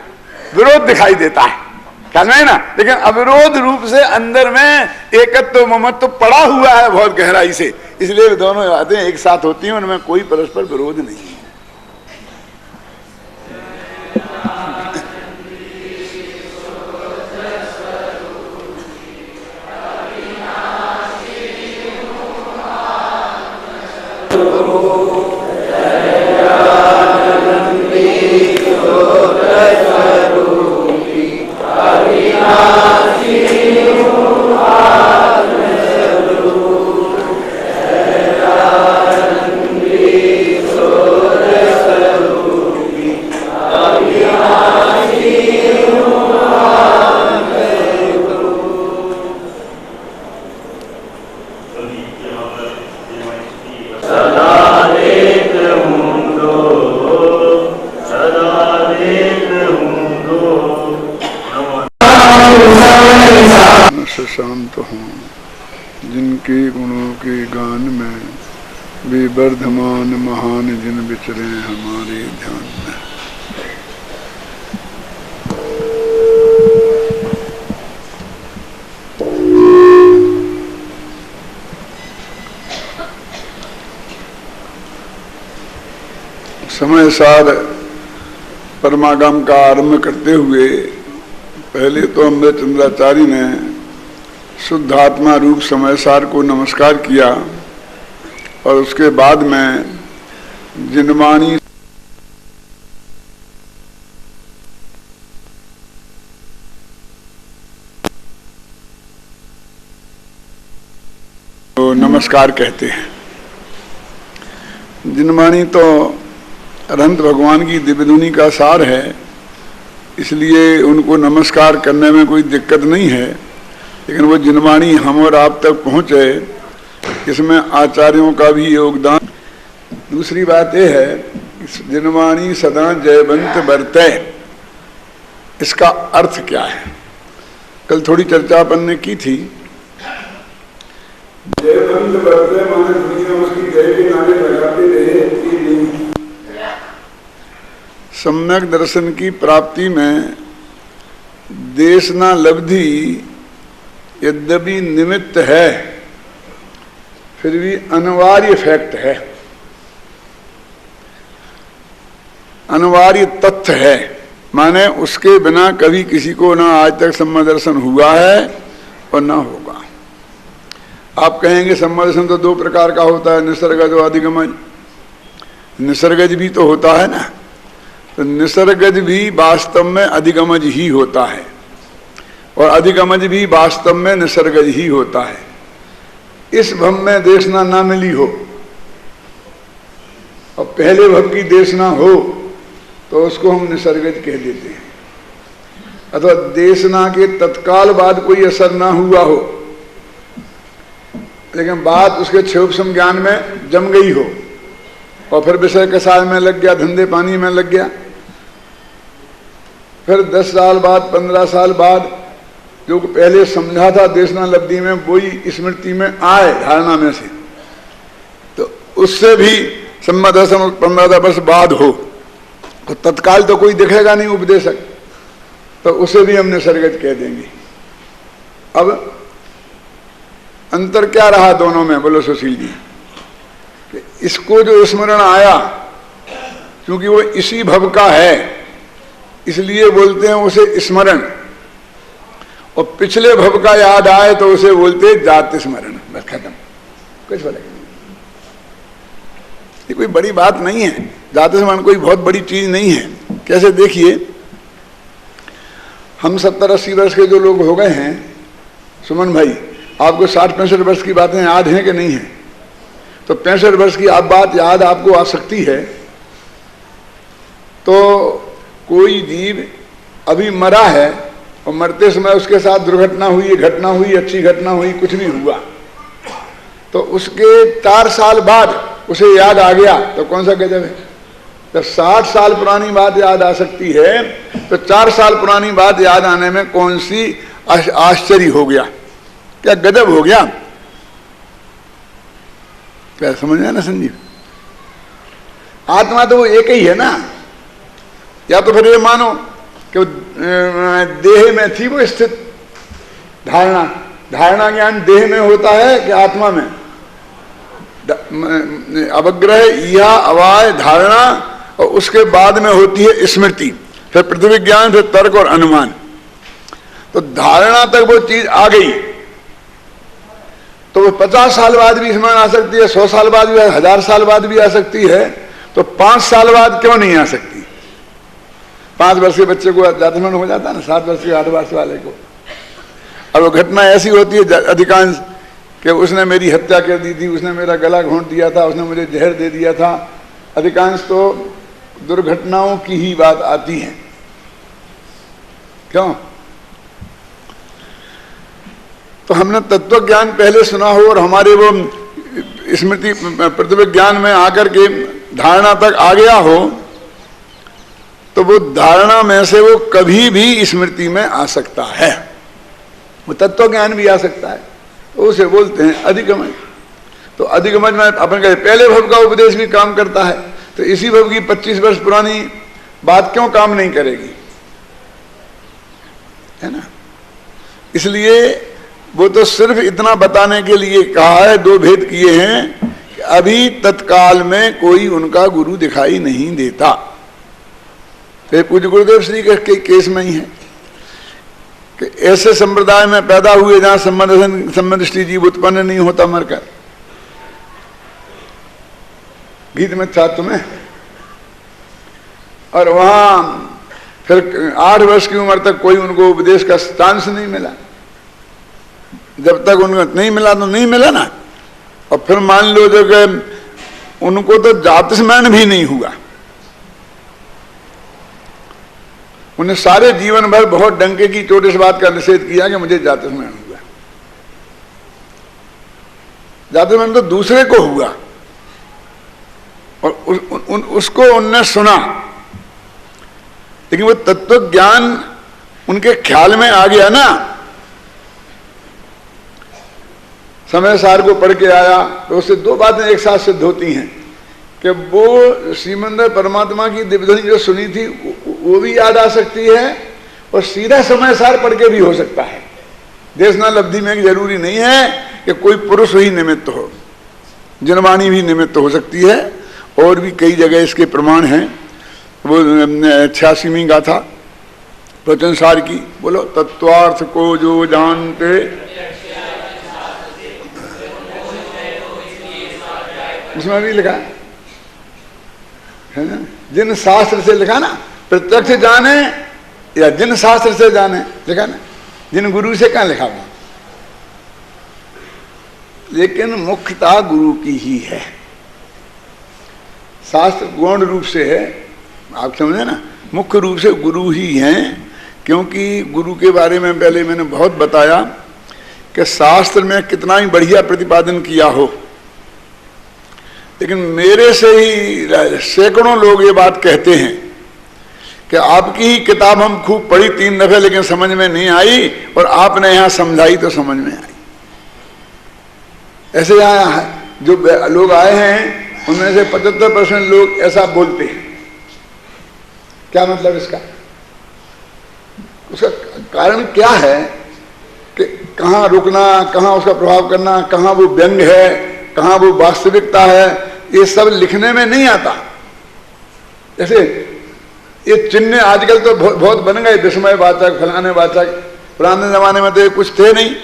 विरोध दिखाई देता है, समझ में ना? लेकिन अविरोध रूप से अंदर में एकत्व ममत्व पड़ा हुआ है बहुत गहराई से, इसलिए दोनों बातें एक साथ होती हैं, उनमें कोई परस्पर विरोध नहीं है। शांत हों जिनके गुणों के गान में, वे वर्धमान महान जिन विचरे हमारे ध्यान में। समय सार परमागम का आरंभ करते हुए पहले तो अमृतचंद्राचार्य ने शुद्ध आत्मा रूप समय सार को नमस्कार किया और उसके बाद में जिनवाणी तो नमस्कार कहते हैं। जिनवाणी तो अनंत भगवान की दिव्यधुनी का सार है, इसलिए उनको नमस्कार करने में कोई दिक्कत नहीं है। लेकिन वो जिनवाणी हम और आप तक पहुँचे, इसमें आचार्यों का भी योगदान। दूसरी बात यह है कि जिनवाणी सदा जयवंत बरते, इसका अर्थ क्या है? कल थोड़ी चर्चा अपन ने की थी। जयवंत बरते माने दुनिया उसकी जय के नारे लगाते रहे कि नहीं। सम्यक दर्शन की प्राप्ति में देशना लब्धि यद्यपि निमित्त है, फिर भी अनिवार्य फैक्ट है, अनिवार्य तथ्य है। माने उसके बिना कभी किसी को ना आज तक सम्यक दर्शन हुआ है और ना होगा। आप कहेंगे सम्यक दर्शन तो दो प्रकार का होता है, निसर्गज और अधिगमज। निसर्गज भी तो होता है ना, तो निसर्गज भी वास्तव में अधिगमज ही होता है और अधिगमज भी वास्तव में निसर्गज ही होता है। इस भव में देशना ना मिली हो और पहले भव की देशना हो तो उसको हम निसर्गज कह देते हैं। अथवा देशना के तत्काल बाद कोई असर ना हुआ हो, लेकिन बात उसके क्षोभसम ज्ञान में जम गई हो और फिर विषय के साथ में लग गया, धंधे पानी में लग गया, फिर 10 साल बाद 15 साल बाद जो पहले समझा था देशना लब्धि में वही स्मृति में आए धारणा में से, तो उससे भी 15 वर्ष बाद हो तो तत्काल तो कोई दिखेगा नहीं उपदेशक, तो उसे भी हमने सरगत कह देंगे। अब अंतर क्या रहा दोनों में, बोलो सुशील जी? कि इसको जो स्मरण आया क्योंकि वो इसी भव का है इसलिए बोलते हैं उसे स्मरण, और पिछले भव का याद आए तो उसे बोलते जात स्मरण। बस खत्म, कुछ फर्क नहीं। ये कोई बड़ी बात नहीं है, जात स्मरण कोई बहुत बड़ी चीज नहीं है। कैसे देखिए, हम 70-80 वर्ष के जो लोग हो गए हैं, सुमन भाई आपको 60-65 वर्ष की बातें याद हैं कि नहीं है? तो 65 वर्ष की आप बात याद आपको आ सकती है तो कोई जीव अभी मरा है और मरते समय उसके साथ दुर्घटना हुई, घटना हुई, अच्छी घटना हुई, कुछ भी हुआ, तो उसके 4 साल बाद उसे याद आ गया तो कौन सा गजब है? तो 60 साल पुरानी बात याद आ सकती है तो 4 साल पुरानी बात याद आने में कौन सी आश्चर्य हो गया, क्या गजब हो गया? क्या समझ में ना संजीव? आत्मा तो वो एक ही है ना। या तो फिर ये मानो कि देह में थी वो स्थित धारणा, धारणा ज्ञान देह में होता है कि आत्मा में? अवग्रह या अवाय धारणा और उसके बाद में होती है स्मृति, फिर पृथ्वी ज्ञान, फिर तर्क और अनुमान। तो धारणा तक वो चीज आ गई तो वो 50 साल बाद भी स्मरण आ सकती है, 100 साल बाद भी, 1000 साल बाद भी आ सकती है, तो 5 साल बाद क्यों नहीं आ सकती? 5 वर्ष के बच्चे को जातस्मरण हो जाता है ना, 7 वर्ष के 8 वर्ष वाले को। अब वो घटना ऐसी होती है अधिकांश कि उसने मेरी हत्या कर दी थी, उसने मेरा गला घोंट दिया था, उसने मुझे जहर दे दिया था। अधिकांश तो दुर्घटनाओं की ही बात आती है। क्यों? तो हमने तत्व ज्ञान पहले सुना हो और हमारे वो स्मृति पृथ्वी ज्ञान में आकर के धारणा तक आ गया हो, तो वो धारणा में से वो कभी भी स्मृति में आ सकता है, वो तत्व ज्ञान भी आ सकता है, तो उसे बोलते हैं अधिगमन। तो अधिगमन में अपन कहते पहले भव का उपदेश भी काम करता है, तो इसी भव की 25 वर्ष पुरानी बात क्यों काम नहीं करेगी, है ना? इसलिए वो तो सिर्फ इतना बताने के लिए कहा है, 2 भेद किए हैं कि अभी तत्काल में कोई उनका गुरु दिखाई नहीं देता। तो पूज्य गुरुदेव श्री के केस में ही है कि ऐसे संप्रदाय में पैदा हुए जहां संबंधिष्टि जीव उत्पन्न नहीं होता मरकर। गीत में था तुम्हें, और वहां फिर 8 वर्ष की उम्र तक कोई उनको उपदेश का चांस नहीं मिला। जब तक उनको नहीं मिला तो नहीं मिला ना। और फिर मान लो जो कि उनको तो जातस्मरण भी नहीं हुआ, उन्हें सारे जीवन भर बहुत डंके की चोट इस बात का निषेध किया कि मुझे जातस्मरण हुआ। जातस्मरण तो दूसरे को हुआ और उसको उनने सुना, लेकिन वो तत्व ज्ञान उनके ख्याल में आ गया ना। समय सार को पढ़ के आया तो उससे 2 बातें एक साथ सिद्ध होती हैं कि वो श्रीमंदर परमात्मा की दिव्यध्वनि जो सुनी थी वो भी याद आ सकती है और सीधा समय सार पढ़ के भी हो सकता है। देशना लब्धि में जरूरी नहीं है कि कोई पुरुष ही निमित्त हो, जनवाणी भी निमित्त हो सकती है, और भी कई जगह इसके प्रमाण हैं। वो 86वीं गाथा वचन सार की, बोलो तत्वार्थ को जो जानते उसमें भी लिखा है ना, जिन शास्त्र से लिखा ना, प्रत्यक्ष जाने या जिन शास्त्र से जाने लिखा ना, जिन गुरु से कहां लिखा हुआ, लेकिन मुख्यता गुरु की ही है। शास्त्र गौण रूप से है, आप समझे ना, मुख्य रूप से गुरु ही हैं। क्योंकि गुरु के बारे में पहले मैंने बहुत बताया कि शास्त्र में कितना ही बढ़िया प्रतिपादन किया हो, लेकिन मेरे से ही सैकड़ों लोग ये बात कहते हैं कि आपकी ही किताब हम खूब पढ़ी 3 दफे लेकिन समझ में नहीं आई, और आपने यहां समझाई तो समझ में आई। ऐसे यहां जो लोग आए हैं उनमें से 75% लोग ऐसा बोलते हैं। क्या मतलब इसका? उसका कारण क्या है कि कहाँ रुकना, कहाँ उसका प्रभाव करना, कहाँ वो व्यंग है, कहाँ वो वास्तविकता है, ये सब लिखने में नहीं आता। जैसे ये चिन्ह आजकल तो बहुत बन गए, विस्मय वाचक, फलाने वाचक। पुराने जमाने में तो ये कुछ थे नहीं,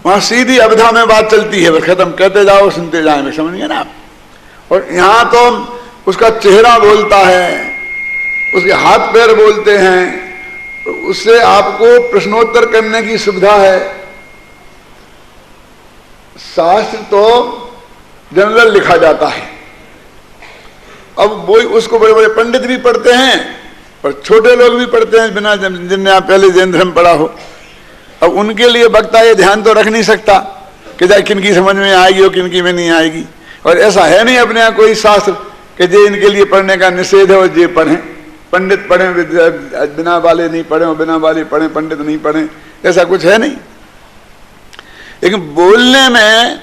वहां सीधी अवधा में बात चलती है, बस खत्म, कहते जाओ सुनते जाए, समझ गए ना आप। और यहां तो उसका चेहरा बोलता है, उसके हाथ पैर बोलते हैं, उससे आपको प्रश्नोत्तर करने की सुविधा है। शास्त्र तो जनरल लिखा जाता है, अब वो उसको बड़े बड़े पंडित भी पढ़ते हैं और छोटे लोग भी पढ़ते हैं, बिना जिनने आप पहले जैन धर्म पढ़ा हो। अब उनके लिए वक्ता ये ध्यान तो रख नहीं सकता कि जाए किन की समझ में आएगी और किन की में नहीं आएगी। और ऐसा है नहीं अपने यहाँ कोई शास्त्र कि जे इनके लिए पढ़ने का निषेध है और जे पढ़ें, पंडित पढ़े बिना वाले नहीं पढ़े और बिना वाले पढ़े पंडित नहीं पढ़े, ऐसा कुछ है नहीं। लेकिन बोलने में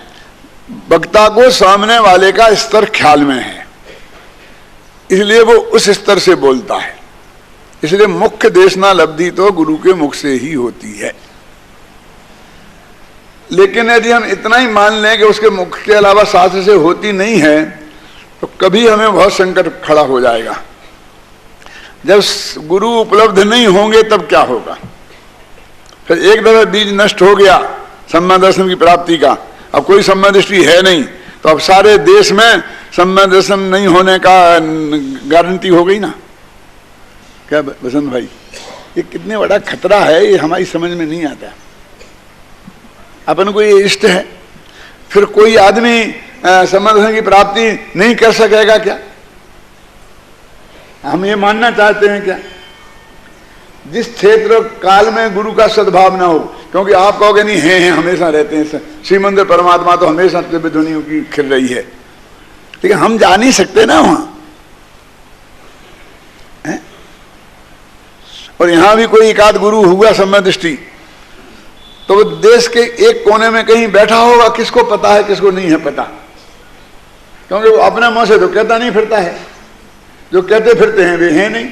वक्ता को सामने वाले का स्तर ख्याल में है, इसलिए वो उस स्तर से बोलता है। इसलिए मुख्य देशना लब्धि तो गुरु के मुख से ही होती है। लेकिन यदि हम इतना ही मान लें कि उसके मुख के अलावा शास्त्र से होती नहीं है, तो कभी हमें बहुत संकट खड़ा हो जाएगा। जब गुरु उपलब्ध नहीं होंगे तब क्या होगा? फिर एक दफा बीज नष्ट हो गया सम्यक दर्शन की प्राप्ति का, अब कोई सम्यक दृष्टि है नहीं, तो अब सारे देश में सम्यक दर्शन नहीं होने का गारंटी हो गई ना। क्या बसंत भाई, ये कितने बड़ा खतरा है, ये हमारी समझ में नहीं आता। अपन को ये इष्ट है, फिर कोई आदमी सम्यक दर्शन की प्राप्ति नहीं कर सकेगा क्या? हम ये मानना चाहते हैं क्या? जिस क्षेत्र काल में गुरु का सद्भाव ना हो, क्योंकि आप कहोगे नहीं है हमेशा रहते हैं, श्रीमंदिर परमात्मा तो हमेशा दिव्य ध्वनियों की खिल रही है, लेकिन हम जा नहीं सकते ना वहां। और यहां भी कोई एकाध गुरु हुआ सम्यक दृष्टि, तो वो देश के एक कोने में कहीं बैठा होगा, किसको पता है किसको नहीं है पता, क्योंकि वो अपने मुंह से तो कहता नहीं फिरता है, जो कहते फिरते हैं वे हैं नहीं।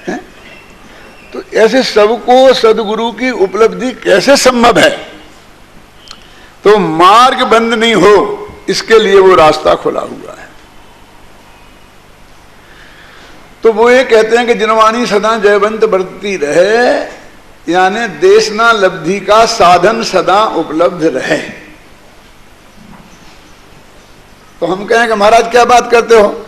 है? तो ऐसे सबको सदगुरु की उपलब्धि कैसे संभव है? तो मार्ग बंद नहीं हो, इसके लिए वो रास्ता खुला हुआ है। तो वो ये कहते हैं कि जिनवाणी सदा जयवंत बरतती रहे, यानी देशना लब्धि का साधन सदा उपलब्ध रहे। तो हम कहें कि महाराज क्या बात करते हो,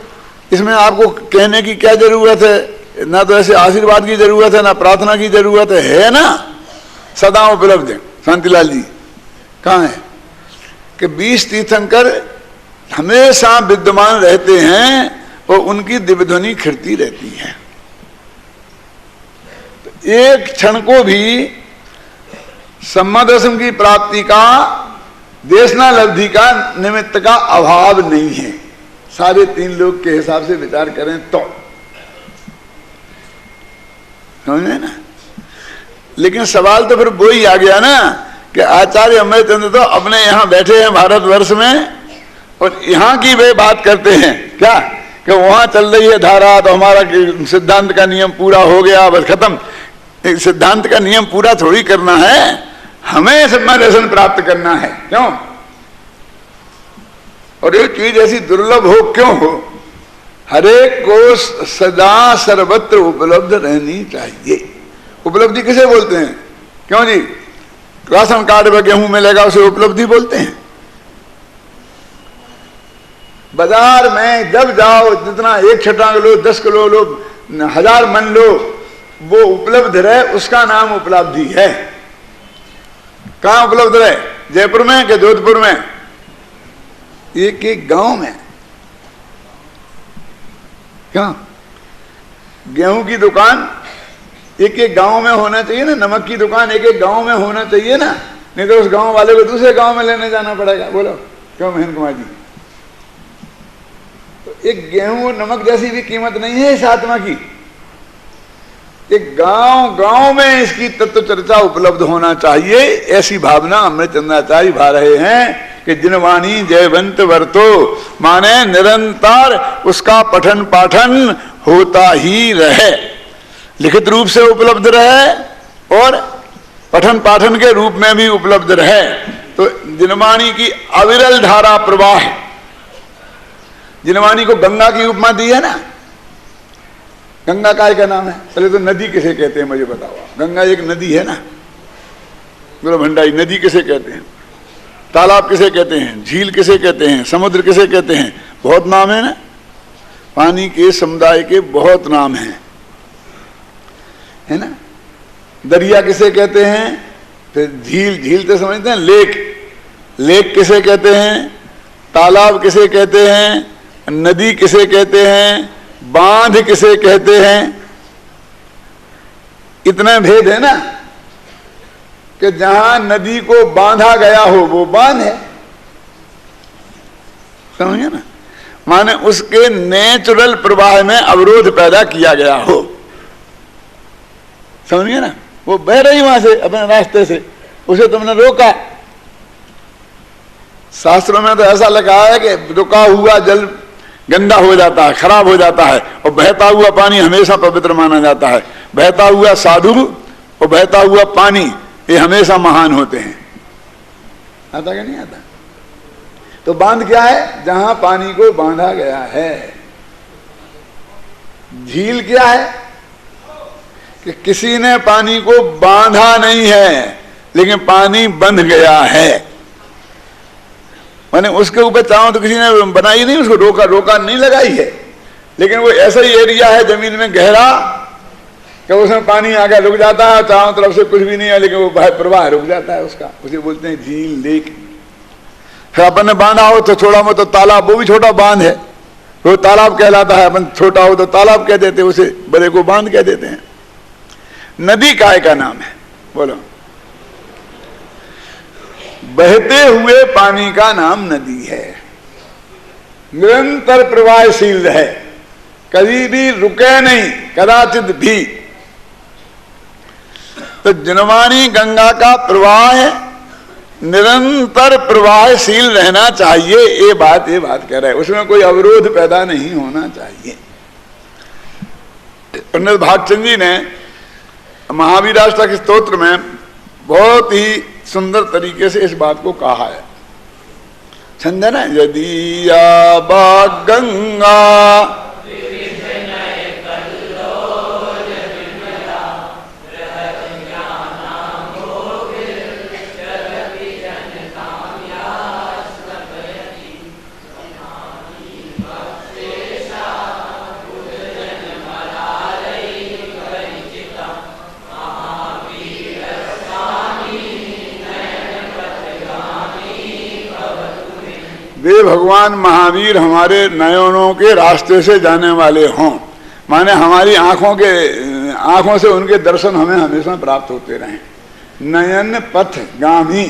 इसमें आपको कहने की क्या जरूरत है? ना तो ऐसे आशीर्वाद की जरूरत है, ना प्रार्थना की जरूरत है ना सदा उपलब्ध है। शांतिलाल जी कहाँ है कि 20 तीर्थंकर हमेशा विद्यमान रहते हैं और उनकी दिव्य ध्वनि खिरती रहती है। तो एक क्षण को भी सम्यक दर्शन की प्राप्ति का, देशना लब्धि का निमित्त का अभाव नहीं है। सारे 3 लोग के हिसाब से विचार करें तो समझे ना। लेकिन सवाल तो फिर वो ही आ गया ना कि आचार्य अमरचंद्र तो अपने यहां बैठे हैं भारतवर्ष में, और यहां की वे बात करते हैं क्या कि वहां चल रही है धारा, तो हमारा सिद्धांत का नियम पूरा हो गया, बस खत्म। एक सिद्धांत का नियम पूरा थोड़ी करना है, हमें सम्यक दर्शन प्राप्त करना है। क्यों? और ये चीज ऐसी दुर्लभ हो क्यों हो? हरेक को सदा सर्वत्र उपलब्ध रहनी चाहिए। उपलब्धि किसे बोलते हैं? क्यों जी, राशन कार्ड में गेहूं मिलेगा उसे उपलब्धि बोलते हैं। बाजार में जब जाओ, जितना 1 छटांग लो, 10 किलो लो, 1000 मन लो, वो उपलब्ध रहे, उसका नाम उपलब्धि है। कहां उपलब्ध रहे? जयपुर में कि जोधपुर में? एक गांव में। क्या गेहूं की दुकान एक एक गांव में होना चाहिए ना, नमक की दुकान एक एक गांव में होना चाहिए ना, नहीं तो उस गांव वाले को दूसरे गांव में लेने जाना पड़ेगा। बोलो क्यों महेंद्र कुमार जी? तो एक गेहूं और नमक जैसी भी कीमत नहीं है इस आत्मा की। एक गांव गांव में इसकी तत्व चर्चा उपलब्ध होना चाहिए, ऐसी भावना अमृतचंद्राचार्य भा रहे हैं कि जिनवाणी जयवंत वर्तो, माने निरंतर उसका पठन पाठन होता ही रहे, लिखित रूप से उपलब्ध रहे और पठन पाठन के रूप में भी उपलब्ध रहे। तो जिनवाणी की अविरल धारा प्रवाह है। जिनवाणी को गंगा की उपमा दी है ना। गंगा काय का नाम है? पहले तो नदी किसे कहते हैं मुझे बताओ। गंगा एक नदी है ना, बोलो भंडारी, नदी किसे कहते हैं? तालाब किसे कहते हैं? झील किसे कहते हैं? समुद्र किसे कहते हैं? बहुत नाम है ना, पानी के समुदाय के बहुत नाम हैं, है ना। दरिया किसे कहते हैं? फिर झील, झील तो समझते हैं। लेक, लेक किसे कहते हैं? तालाब किसे कहते हैं? नदी किसे कहते हैं? बांध किसे कहते हैं? इतना भेद है ना कि जहां नदी को बांधा गया हो वो बांध है, समझे ना। माने उसके नेचुरल प्रवाह में अवरोध पैदा किया गया हो, समझिए ना। वो बह रही वहां से अपने रास्ते से, उसे तुमने रोका। शास्त्रों में तो ऐसा लिखा है कि रुका हुआ जल गंदा हो जाता है, खराब हो जाता है, और बहता हुआ पानी हमेशा पवित्र माना जाता है। बहता हुआ साधु और बहता हुआ पानी ये हमेशा महान होते हैं। आता क्या नहीं आता? तो बांध क्या है? जहां पानी को बांधा गया है। झील क्या है? कि किसी ने पानी को बांधा नहीं है लेकिन पानी बंध गया है, माने उसके ऊपर चाहो तो किसी ने बनाई नहीं, उसको रोका रोका नहीं लगाई है, लेकिन वो ऐसा ही एरिया है जमीन में गहरा कि उसमें पानी आकर रुक जाता है, चारों तरफ से कुछ भी नहीं है लेकिन वो प्रवाह रुक जाता है उसका, उसे बोलते हैं झील, लेक। फिर अपन ने बांधा हो तो छोड़ा हो तो तालाब, वो भी छोटा बांध है, वो तालाब कहलाता है। अपन छोटा हो तो तालाब कह देते, उसे बड़े को बांध कह देते हैं। नदी काय का नाम है? बोलो। बहते हुए पानी का नाम नदी है, निरंतर प्रवाहशील है, कभी भी रुके नहीं, कदाचित भी। तो जिनवाणी गंगा का प्रवाह है, निरंतर प्रवाहशील रहना चाहिए। ये बात कह रहे हैं, उसमें कोई अवरोध पैदा नहीं होना चाहिए। पंडित भागचंद जी ने महावीराष्टक स्तोत्र में बहुत ही सुंदर तरीके से इस बात को कहा है। छंद है ना, यदि या गंगा वे भगवान महावीर हमारे नयनों के रास्ते से जाने वाले हों, माने हमारी आंखों से उनके दर्शन हमें हमेशा प्राप्त होते रहें। नयन पथ गामी,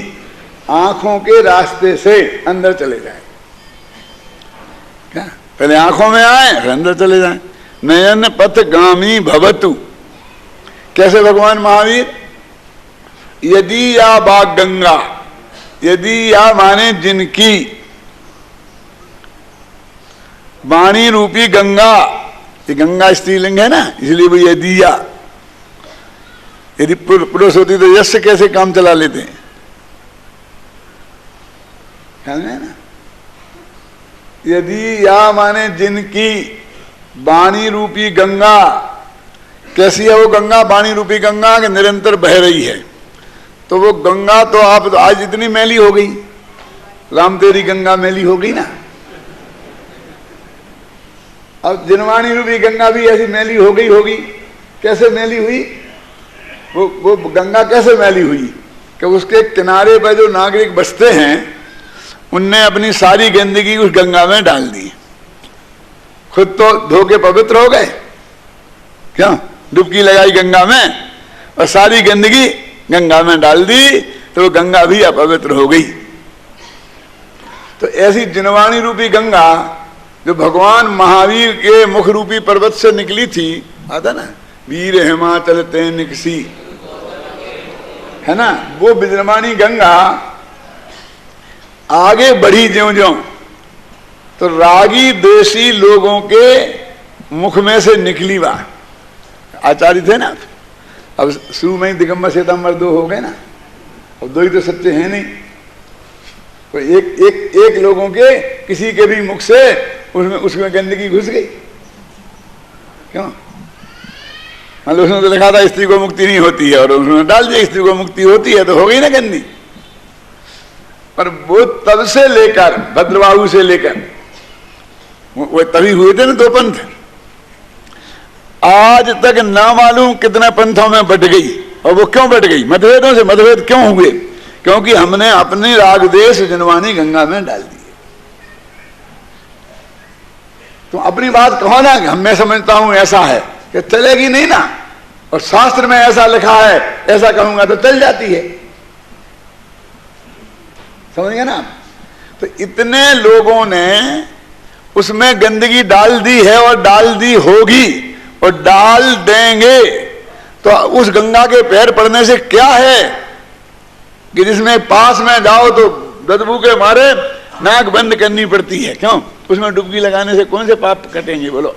आंखों के रास्ते से अंदर चले जाएं। क्या पहले आंखों में आए फिर अंदर चले जाएं। नयन पथ गामी भवतु, कैसे भगवान महावीर? यदि या बाग गंगा, यदि या माने जिनकी, वाणी रूपी गंगा, ये गंगा स्त्रीलिंग है ना, इसलिए वो यदि या, यदि पुरुष होती तो यश से कैसे काम चला लेते हैं, ख्याल है ना। यदि या माने जिनकी वाणी रूपी गंगा, कैसी है वो गंगा? वाणी रूपी गंगा के निरंतर बह रही है। तो वो गंगा तो आप तो आज इतनी मैली हो गई, राम तेरी गंगा मैली हो गई ना। अब जिनवाणी रूपी गंगा भी ऐसी मैली हो गई होगी। कैसे मैली हुई? वो गंगा कैसे मैली हुई कि उसके किनारे पर जो नागरिक बसते हैं उनने अपनी सारी गंदगी उस गंगा में डाल दी, खुद तो धो के पवित्र हो गए। क्या डुबकी लगाई गंगा में और सारी गंदगी गंगा में डाल दी, तो गंगा भी अपवित्र हो गई। तो ऐसी जिनवाणी रूपी गंगा जो भगवान महावीर के मुख रूपी पर्वत से निकली थी, आता ना, वीर हिमाचल ते निकसी, है ना, वो विजनवाणी गंगा आगे बढ़ी ज्यों ज्यों, तो रागी द्वेषी लोगों के मुख में से निकली। वह आचार्य थे ना, अब शुरू में ही दिगंबर श्वेतांबर दो हो गए ना, अब दो ही तो सच्चे हैं नहीं, तो एक लोगों के किसी के भी मुख से उसमें गंदगी घुस गई। क्यों? मतलब उसने तो लिखा था स्त्री को मुक्ति नहीं होती है, और उन्होंने डाल दिया स्त्री को मुक्ति होती है, तो हो गई ना गंदी। पर वो तब से लेकर भद्रबाहु से लेकर वो तभी हुए थे ना दो पंथ, आज तक ना मालूम कितने पंथों में बट गई। और वो क्यों बट गई? मतभेदों से मतभेद क्यों हुए? क्योंकि हमने अपनी रागदेश जिनवानी गंगा में डाल दी। तुम अपनी बात कहो ना कि मैं समझता हूं ऐसा है, कि चलेगी नहीं ना, और शास्त्र में ऐसा लिखा है, ऐसा कहूंगा तो चल जाती है। समझ गए ना? तो इतने लोगों ने उसमें गंदगी डाल दी है और डाल दी होगी और डाल देंगे। तो उस गंगा के पैर पड़ने से क्या है कि जिसमें पास में जाओ तो बदबू के मारे नाक बंद करनी पड़ती है। क्यों? उसमें डुबकी लगाने से कौन से पाप कटेंगे बोलो?